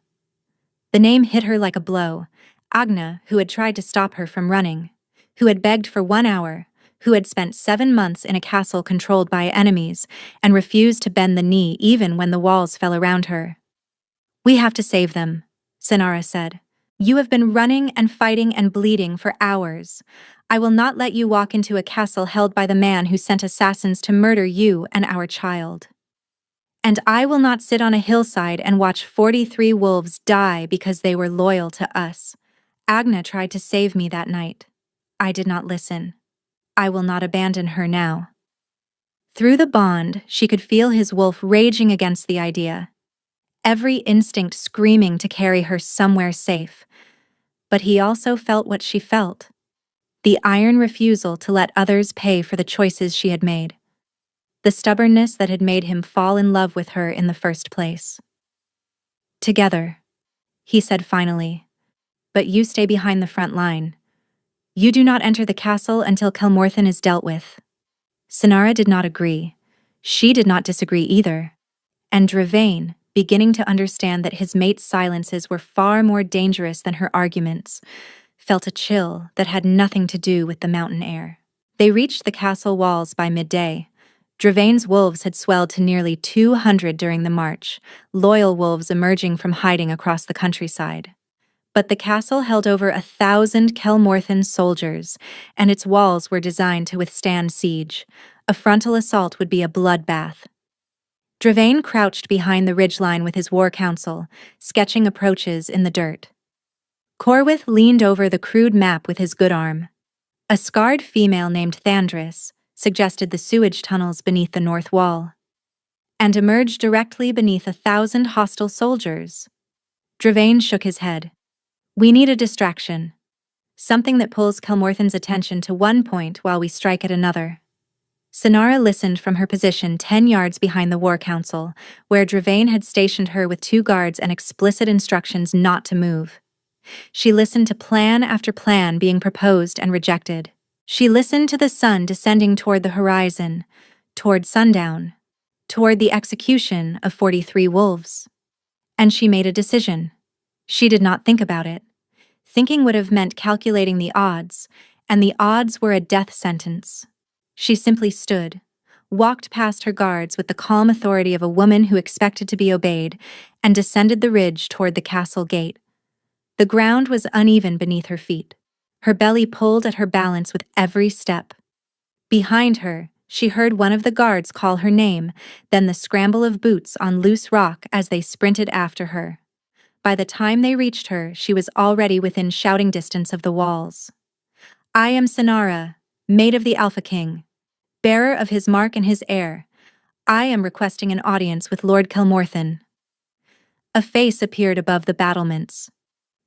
The name hit her like a blow. Agna, who had tried to stop her from running, who had begged for 1 hour, who had spent 7 months in a castle controlled by enemies and refused to bend the knee even when the walls fell around her. We have to save them, Sinara said. You have been running and fighting and bleeding for hours. I will not let you walk into a castle held by the man who sent assassins to murder you and our child. And I will not sit on a hillside and watch 43 wolves die because they were loyal to us. Agna tried to save me that night. I did not listen. I will not abandon her now. Through the bond, she could feel his wolf raging against the idea. Every instinct screaming to carry her somewhere safe. But he also felt what she felt. The iron refusal to let others pay for the choices she had made. The stubbornness that had made him fall in love with her in the first place. Together, he said finally. But you stay behind the front line. You do not enter the castle until Kelmorthan is dealt with. Sinara did not agree. She did not disagree either. And Dravain, beginning to understand that his mate's silences were far more dangerous than her arguments, felt a chill that had nothing to do with the mountain air. They reached the castle walls by midday. Dravain's wolves had swelled to nearly 200 during the march, loyal wolves emerging from hiding across the countryside. But the castle held over 1,000 Kelmorthan soldiers, and its walls were designed to withstand siege. A frontal assault would be a bloodbath. Dravain crouched behind the ridgeline with his war council, sketching approaches in the dirt. Corwith leaned over the crude map with his good arm. A scarred female named Thandris suggested the sewage tunnels beneath the north wall, and emerged directly beneath 1,000 hostile soldiers. Dravain shook his head. We need a distraction. something that pulls Kelmorthen's attention to one point while we strike at another. Sinara listened from her position 10 yards behind the war council, where Dravain had stationed her with 2 guards and explicit instructions not to move. She listened to plan after plan being proposed and rejected. She listened to the sun descending toward the horizon, toward sundown, toward the execution of 43 wolves. And she made a decision. She did not think about it. Thinking would have meant calculating the odds, and the odds were a death sentence. She simply stood, walked past her guards with the calm authority of a woman who expected to be obeyed, and descended the ridge toward the castle gate. The ground was uneven beneath her feet. Her belly pulled at her balance with every step. Behind her, she heard one of the guards call her name, then the scramble of boots on loose rock as they sprinted after her. By the time they reached her, she was already within shouting distance of the walls. "I am Sinara, maid of the Alpha King, bearer of his mark and his heir. I am requesting an audience with Lord Kelmorthen." A face appeared above the battlements.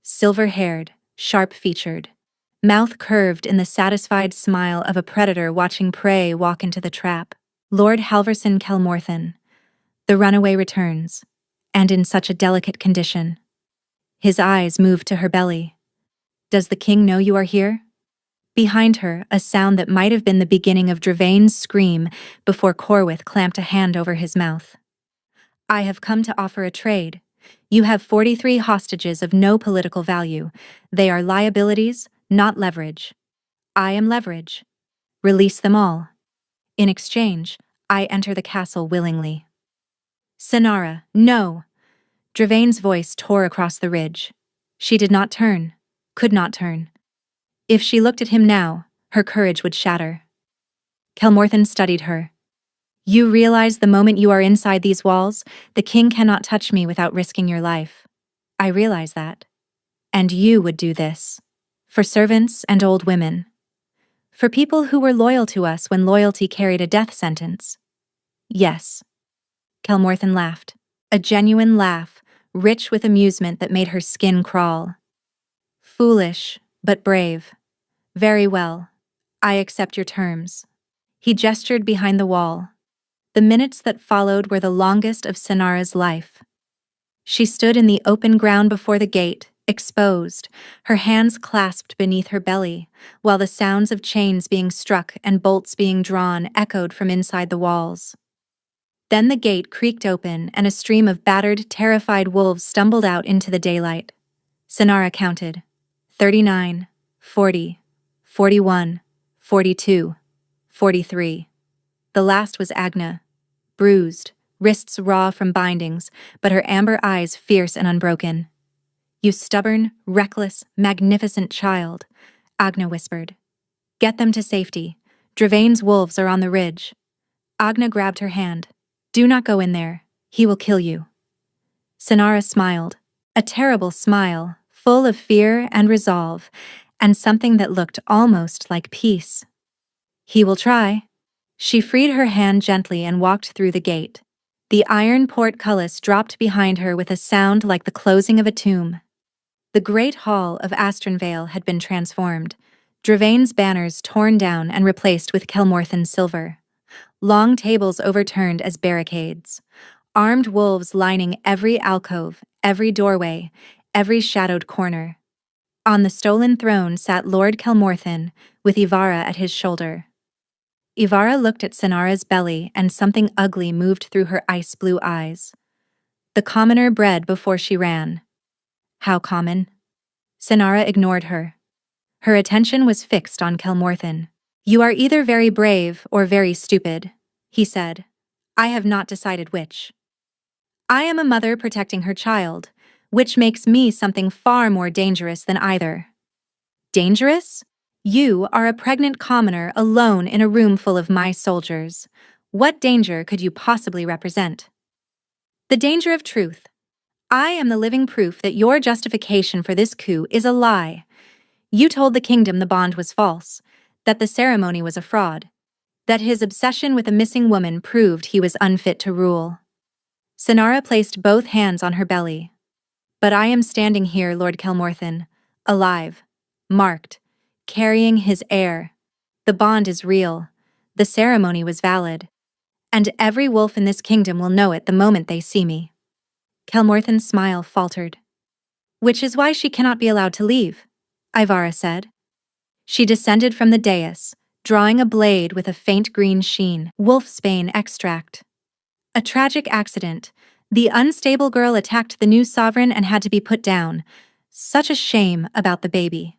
Silver-haired, sharp-featured, mouth curved in the satisfied smile of a predator watching prey walk into the trap. Lord Halverson Kelmorthen. The runaway returns, and in such a delicate condition. His eyes moved to her belly. "Does the king know you are here?" Behind her, a sound that might have been the beginning of Dravain's scream before Corwith clamped a hand over his mouth. "I have come to offer a trade. You have 43 hostages of no political value. They are liabilities, not leverage. I am leverage. Release them all. In exchange, I enter the castle willingly." "Sinara, no!" Dravain's voice tore across the ridge. She did not turn, could not turn. If she looked at him now, her courage would shatter. Kelmorthen studied her. "You realize the moment you are inside these walls, the king cannot touch me without risking your life. I realize that. And you would do this. For servants and old women. For people who were loyal to us when loyalty carried a death sentence." "Yes." Kelmorthen laughed. A genuine laugh, rich with amusement that made her skin crawl. "Foolish, but brave. Very well. I accept your terms." He gestured behind the wall. The minutes that followed were the longest of Sinara's life. She stood in the open ground before the gate, exposed, her hands clasped beneath her belly, while the sounds of chains being struck and bolts being drawn echoed from inside the walls. Then the gate creaked open and a stream of battered, terrified wolves stumbled out into the daylight. Sinara counted. 39, 40, 41, 42, 43. The last was Agna, bruised, wrists raw from bindings, but her amber eyes fierce and unbroken. "You stubborn, reckless, magnificent child," Agna whispered. "Get them to safety. Dravain's wolves are on the ridge." Agna grabbed her hand. "Do not go in there. He will kill you." Sinara smiled. A terrible smile, full of fear and resolve, and something that looked almost like peace. "He will try." She freed her hand gently and walked through the gate. The iron portcullis dropped behind her with a sound like the closing of a tomb. The great hall of Astronvale had been transformed, Dravain's banners torn down and replaced with Kelmorthen's silver. Long tables overturned as barricades. Armed wolves lining every alcove, every doorway, every shadowed corner. On the stolen throne sat Lord Kelmorthen, with Ivara at his shoulder. Ivara looked at Sinara's belly and something ugly moved through her ice-blue eyes. The commoner bred before she ran. How common? Sinara ignored her. Her attention was fixed on Kelmorthen. "You are either very brave or very stupid," he said. "I have not decided which. I am a mother protecting her child, which makes me something far more dangerous than either." "Dangerous? You are a pregnant commoner alone in a room full of my soldiers. What danger could you possibly represent?" "The danger of truth. I am the living proof that your justification for this coup is a lie. You told the kingdom the bond was false, that the ceremony was a fraud, that his obsession with a missing woman proved he was unfit to rule." Sinara placed both hands on her belly. "But I am standing here, Lord Kelmorthen, alive, marked, carrying his heir. The bond is real. The ceremony was valid. And every wolf in this kingdom will know it the moment they see me. Kelmorthen's smile faltered. Which is why she cannot be allowed to leave, Ivara said. She descended from the dais, drawing a blade with a faint green sheen, wolfsbane extract. A tragic accident. The unstable girl attacked the new sovereign and had to be put down. Such a shame about the baby.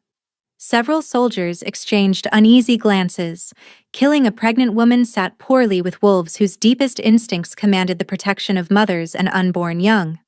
Several soldiers exchanged uneasy glances. Killing a pregnant woman sat poorly with wolves whose deepest instincts commanded the protection of mothers and unborn young.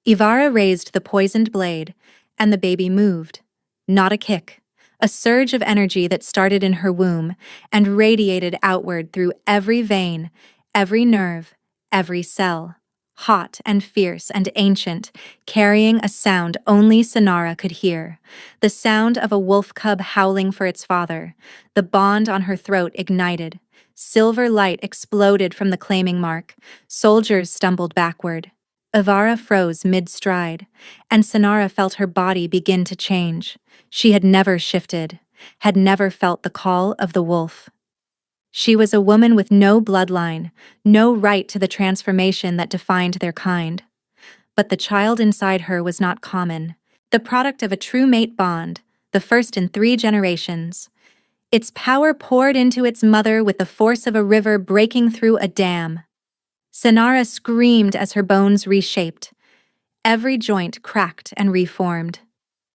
Ivara raised the poisoned blade, and the baby moved. Not a kick. A surge of energy that started in her womb and radiated outward through every vein, every nerve, every cell. Hot and fierce and ancient, carrying a sound only Sonara could hear. The sound of a wolf cub howling for its father. The bond on her throat ignited. Silver light exploded from the claiming mark. Soldiers stumbled backward. Ivara froze mid-stride, and Sonara felt her body begin to change. She had never shifted, had never felt the call of the wolf. She was a woman with no bloodline, no right to the transformation that defined their kind. But the child inside her was not common, the product of a true mate bond, the first in 3 generations. Its power poured into its mother with the force of a river breaking through a dam. Sonara screamed as her bones reshaped. Every joint cracked and reformed.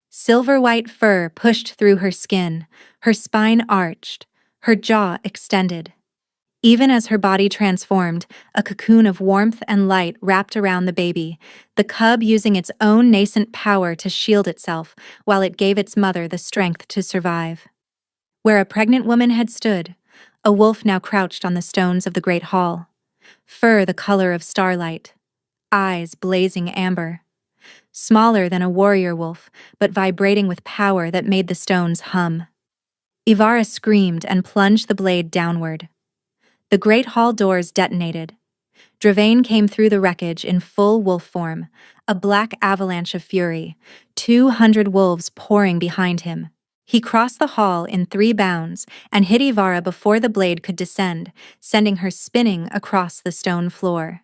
Silver-white fur pushed through her skin, her spine arched, her jaw extended. Even as her body transformed, a cocoon of warmth and light wrapped around the baby, the cub using its own nascent power to shield itself while it gave its mother the strength to survive. Where a pregnant woman had stood, a wolf now crouched on the stones of the great hall. Fur the color of starlight, eyes blazing amber. Smaller than a warrior wolf, but vibrating with power that made the stones hum. Ivara screamed and plunged the blade downward. The great hall doors detonated. Dravain came through the wreckage in full wolf form, a black avalanche of fury, 200 wolves pouring behind him. He crossed the hall in 3 bounds and hit Ivara before the blade could descend, sending her spinning across the stone floor.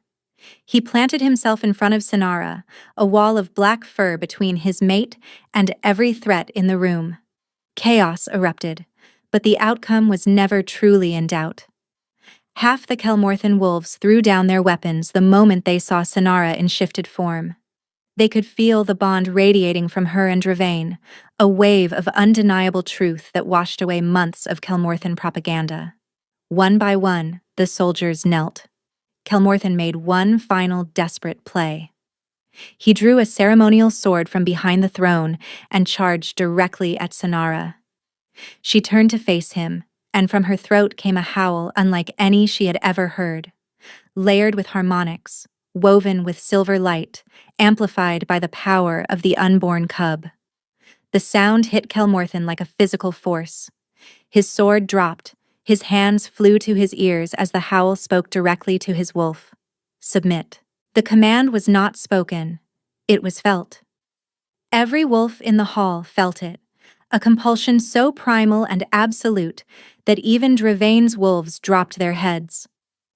He planted himself in front of Sonara, a wall of black fur between his mate and every threat in the room. Chaos erupted, but the outcome was never truly in doubt. Half the Kelmorthen wolves threw down their weapons the moment they saw Sonara in shifted form. They could feel the bond radiating from her and Dravain, a wave of undeniable truth that washed away months of Kelmorthen propaganda. One by one, the soldiers knelt. Kelmorthen made one final desperate play. He drew a ceremonial sword from behind the throne and charged directly at Sonara. She turned to face him, and from her throat came a howl unlike any she had ever heard, layered with harmonics, woven with silver light, amplified by the power of the unborn cub. The sound hit Kelmorthen like a physical force. His sword dropped, his hands flew to his ears as the howl spoke directly to his wolf. Submit. The command was not spoken, it was felt. Every wolf in the hall felt it, a compulsion so primal and absolute that even Dravain's wolves dropped their heads.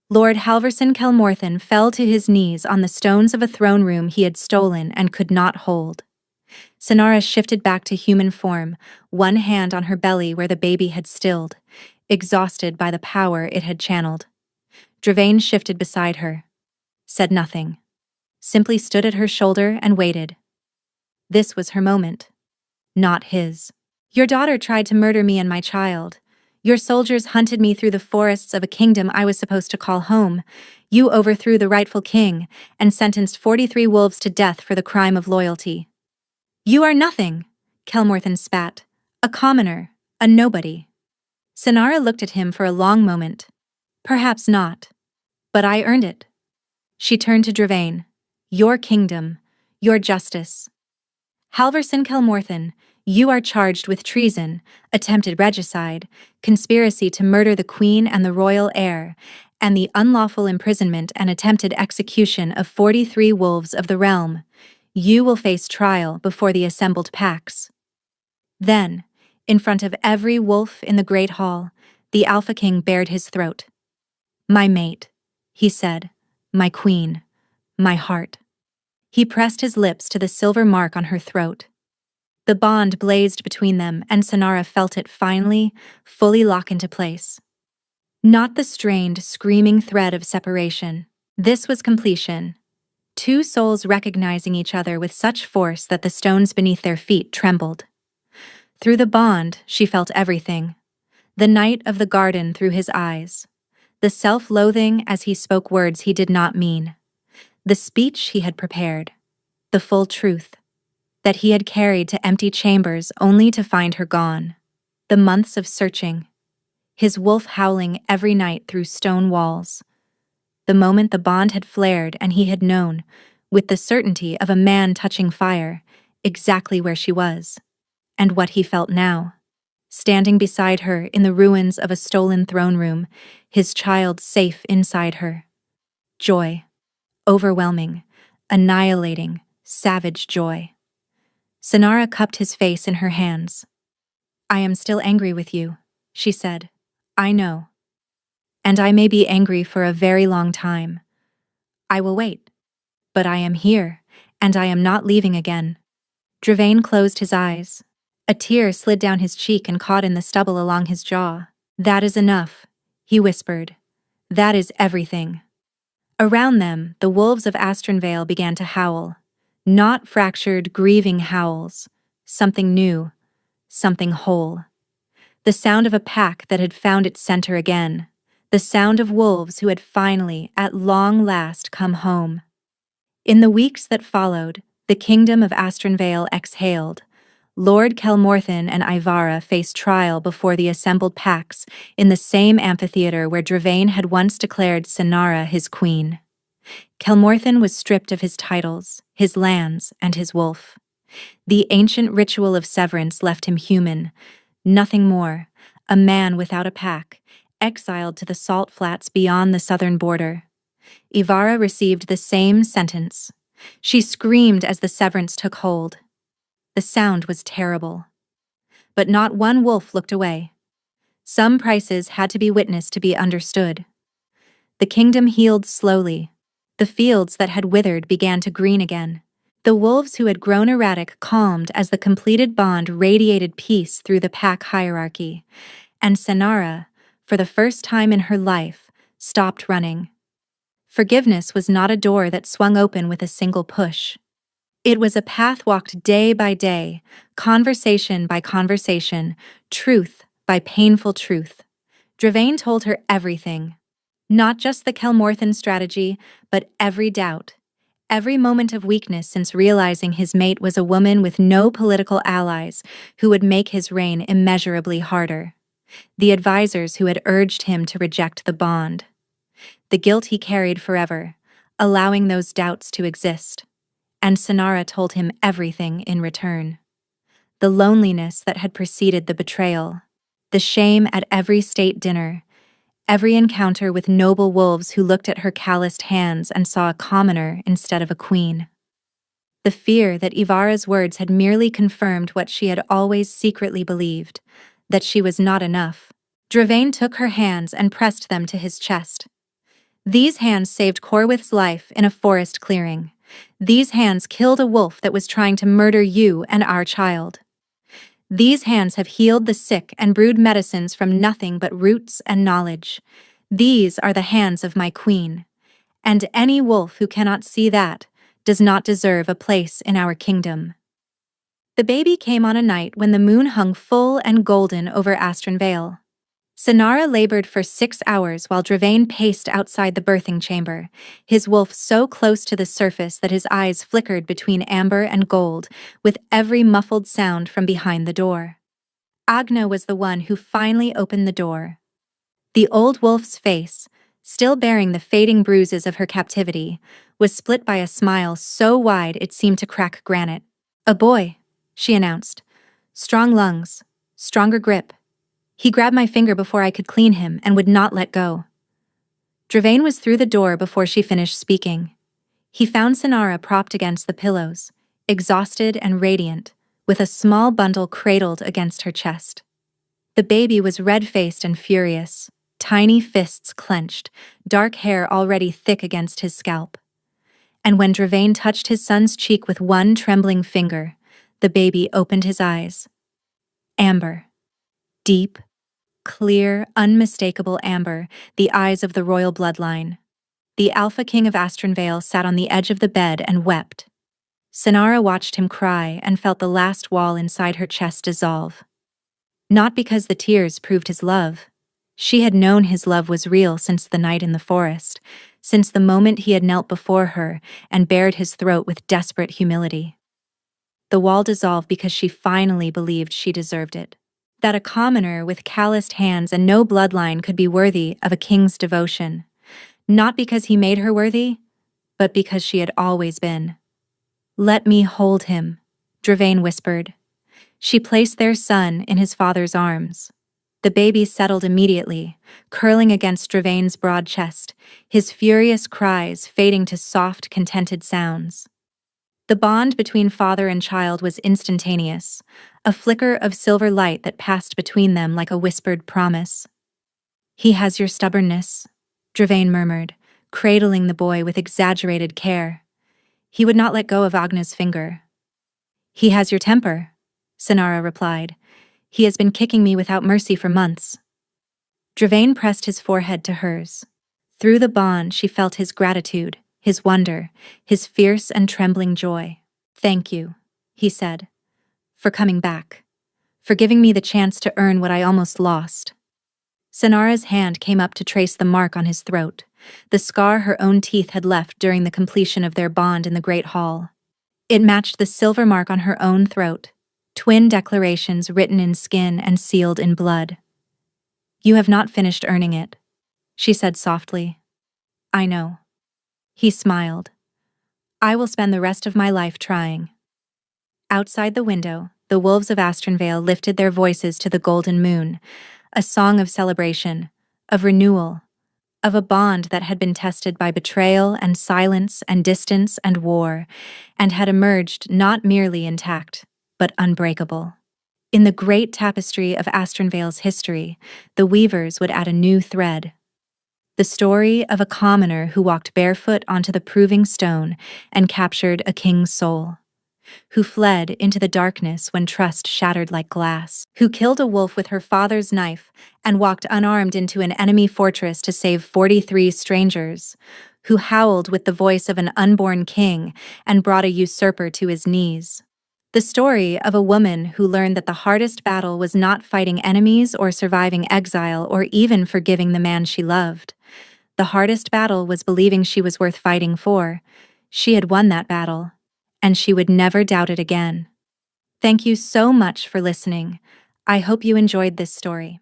Lord Halverson Kelmorthen fell to his knees on the stones of a throne room he had stolen and could not hold. Sonara shifted back to human form, one hand on her belly where the baby had stilled, exhausted by the power it had channeled. Dravain shifted beside her, said nothing, simply stood at her shoulder and waited. This was her moment, not his. Your daughter tried to murder me and my child. Your soldiers hunted me through the forests of a kingdom I was supposed to call home. You overthrew the rightful king and sentenced 43 wolves to death for the crime of loyalty. You are nothing, Kelmorthen spat. A commoner, a nobody. Sonara looked at him for a long moment. Perhaps not. But I earned it. She turned to Dravain. Your kingdom, your justice. Halverson Kelmorthen, you are charged with treason, attempted regicide, conspiracy to murder the queen and the royal heir, and the unlawful imprisonment and attempted execution of 43 wolves of the realm. You will face trial before the assembled packs. Then, In front of every wolf in the great hall, the Alpha King bared his throat. "My mate," he said, "my queen, my heart." He pressed his lips to the silver mark on her throat. The bond blazed between them, and Sonara felt it finally, fully lock into place. Not the strained, screaming thread of separation. This was completion. Two souls recognizing each other with such force that the stones beneath their feet trembled. Through the bond, she felt everything. The night of the garden through his eyes. The self-loathing as he spoke words he did not mean. The speech he had prepared. The full truth. That he had carried to empty chambers only to find her gone. The months of searching. His wolf howling every night through stone walls. The moment the bond had flared and he had known, with the certainty of a man touching fire, exactly where she was. And what he felt now. Standing beside her in the ruins of a stolen throne room, his child safe inside her. Joy. Overwhelming, annihilating, savage joy. Sonara cupped his face in her hands. "I am still angry with you," she said. "I know. And I may be angry for a very long time. I will wait. But I am here, and I am not leaving again." Dravain closed his eyes. A tear slid down his cheek and caught in the stubble along his jaw. "That is enough," he whispered. "That is everything." Around them, the wolves of Astronvale began to howl. Not fractured, grieving howls. Something new. Something whole. The sound of a pack that had found its center again. The sound of wolves who had finally, at long last, come home. In the weeks that followed, the kingdom of Astronvale exhaled. Lord Kelmorthen and Ivara faced trial before the assembled packs in the same amphitheater where Dravain had once declared Sonara his queen. Kelmorthen was stripped of his titles, his lands, and his wolf. The ancient ritual of severance left him human, nothing more, a man without a pack, exiled to the salt flats beyond the southern border. Ivara received the same sentence. She screamed as the severance took hold. The sound was terrible. But not one wolf looked away. Some prices had to be witnessed to be understood. The kingdom healed slowly. The fields that had withered began to green again. The wolves who had grown erratic calmed as the completed bond radiated peace through the pack hierarchy. And Sonara, for the first time in her life, stopped running. Forgiveness was not a door that swung open with a single push. It was a path walked day by day, conversation by conversation, truth by painful truth. Dravain told her everything. Not just the Kelmorthen strategy, but every doubt. Every moment of weakness since realizing his mate was a woman with no political allies who would make his reign immeasurably harder. The advisors who had urged him to reject the bond. The guilt he carried forever, allowing those doubts to exist. And Sonara told him everything in return. The loneliness that had preceded the betrayal, the shame at every state dinner, every encounter with noble wolves who looked at her calloused hands and saw a commoner instead of a queen. The fear that Ivara's words had merely confirmed what she had always secretly believed, that she was not enough. Dravain took her hands and pressed them to his chest. These hands saved Corwith's life in a forest clearing. These hands killed a wolf that was trying to murder you and our child. These hands have healed the sick and brewed medicines from nothing but roots and knowledge. These are the hands of my queen. And any wolf who cannot see that does not deserve a place in our kingdom. The baby came on a night when the moon hung full and golden over Astronvale. Sonara labored for 6 hours while Dravain paced outside the birthing chamber, his wolf so close to the surface that his eyes flickered between amber and gold, with every muffled sound from behind the door. Agna was the one who finally opened the door. The old wolf's face, still bearing the fading bruises of her captivity, was split by a smile so wide it seemed to crack granite. "A boy," she announced. "Strong lungs, stronger grip. He grabbed my finger before I could clean him and would not let go." Dravain was through the door before she finished speaking. He found Sonara propped against the pillows, exhausted and radiant, with a small bundle cradled against her chest. The baby was red-faced and furious, tiny fists clenched, dark hair already thick against his scalp. And when Dravain touched his son's cheek with one trembling finger, the baby opened his eyes. Amber. Deep, clear, unmistakable amber, the eyes of the royal bloodline. The Alpha King of Astronvale sat on the edge of the bed and wept. Sinara watched him cry and felt the last wall inside her chest dissolve. Not because the tears proved his love. She had known his love was real since the night in the forest, since the moment he had knelt before her and bared his throat with desperate humility. The wall dissolved because she finally believed she deserved it. That a commoner with calloused hands and no bloodline could be worthy of a king's devotion. Not because he made her worthy, but because she had always been. "Let me hold him," Dravain whispered. She placed their son in his father's arms. The baby settled immediately, curling against Dravain's broad chest, his furious cries fading to soft, contented sounds. The bond between father and child was instantaneous, a flicker of silver light that passed between them like a whispered promise. "He has your stubbornness," Dravain murmured, cradling the boy with exaggerated care. He would not let go of Agna's finger. "He has your temper," Sinara replied. "He has been kicking me without mercy for months." Dravain pressed his forehead to hers. Through the bond she felt his gratitude, his wonder, his fierce and trembling joy. "Thank you," he said, "for coming back, for giving me the chance to earn what I almost lost." Sinara's hand came up to trace the mark on his throat, the scar her own teeth had left during the completion of their bond in the Great Hall. It matched the silver mark on her own throat, twin declarations written in skin and sealed in blood. "You have not finished earning it," she said softly. "I know." He smiled. "I will spend the rest of my life trying." Outside the window, the wolves of Astronvale lifted their voices to the golden moon, a song of celebration, of renewal, of a bond that had been tested by betrayal and silence and distance and war, and had emerged not merely intact, but unbreakable. In the great tapestry of Astronvale's history, the weavers would add a new thread. The story of a commoner who walked barefoot onto the proving stone and captured a king's soul. Who fled into the darkness when trust shattered like glass. Who killed a wolf with her father's knife and walked unarmed into an enemy fortress to save 43 strangers. Who howled with the voice of an unborn king and brought a usurper to his knees. The story of a woman who learned that the hardest battle was not fighting enemies or surviving exile or even forgiving the man she loved. The hardest battle was believing she was worth fighting for. She had won that battle, and she would never doubt it again. Thank you so much for listening. I hope you enjoyed this story.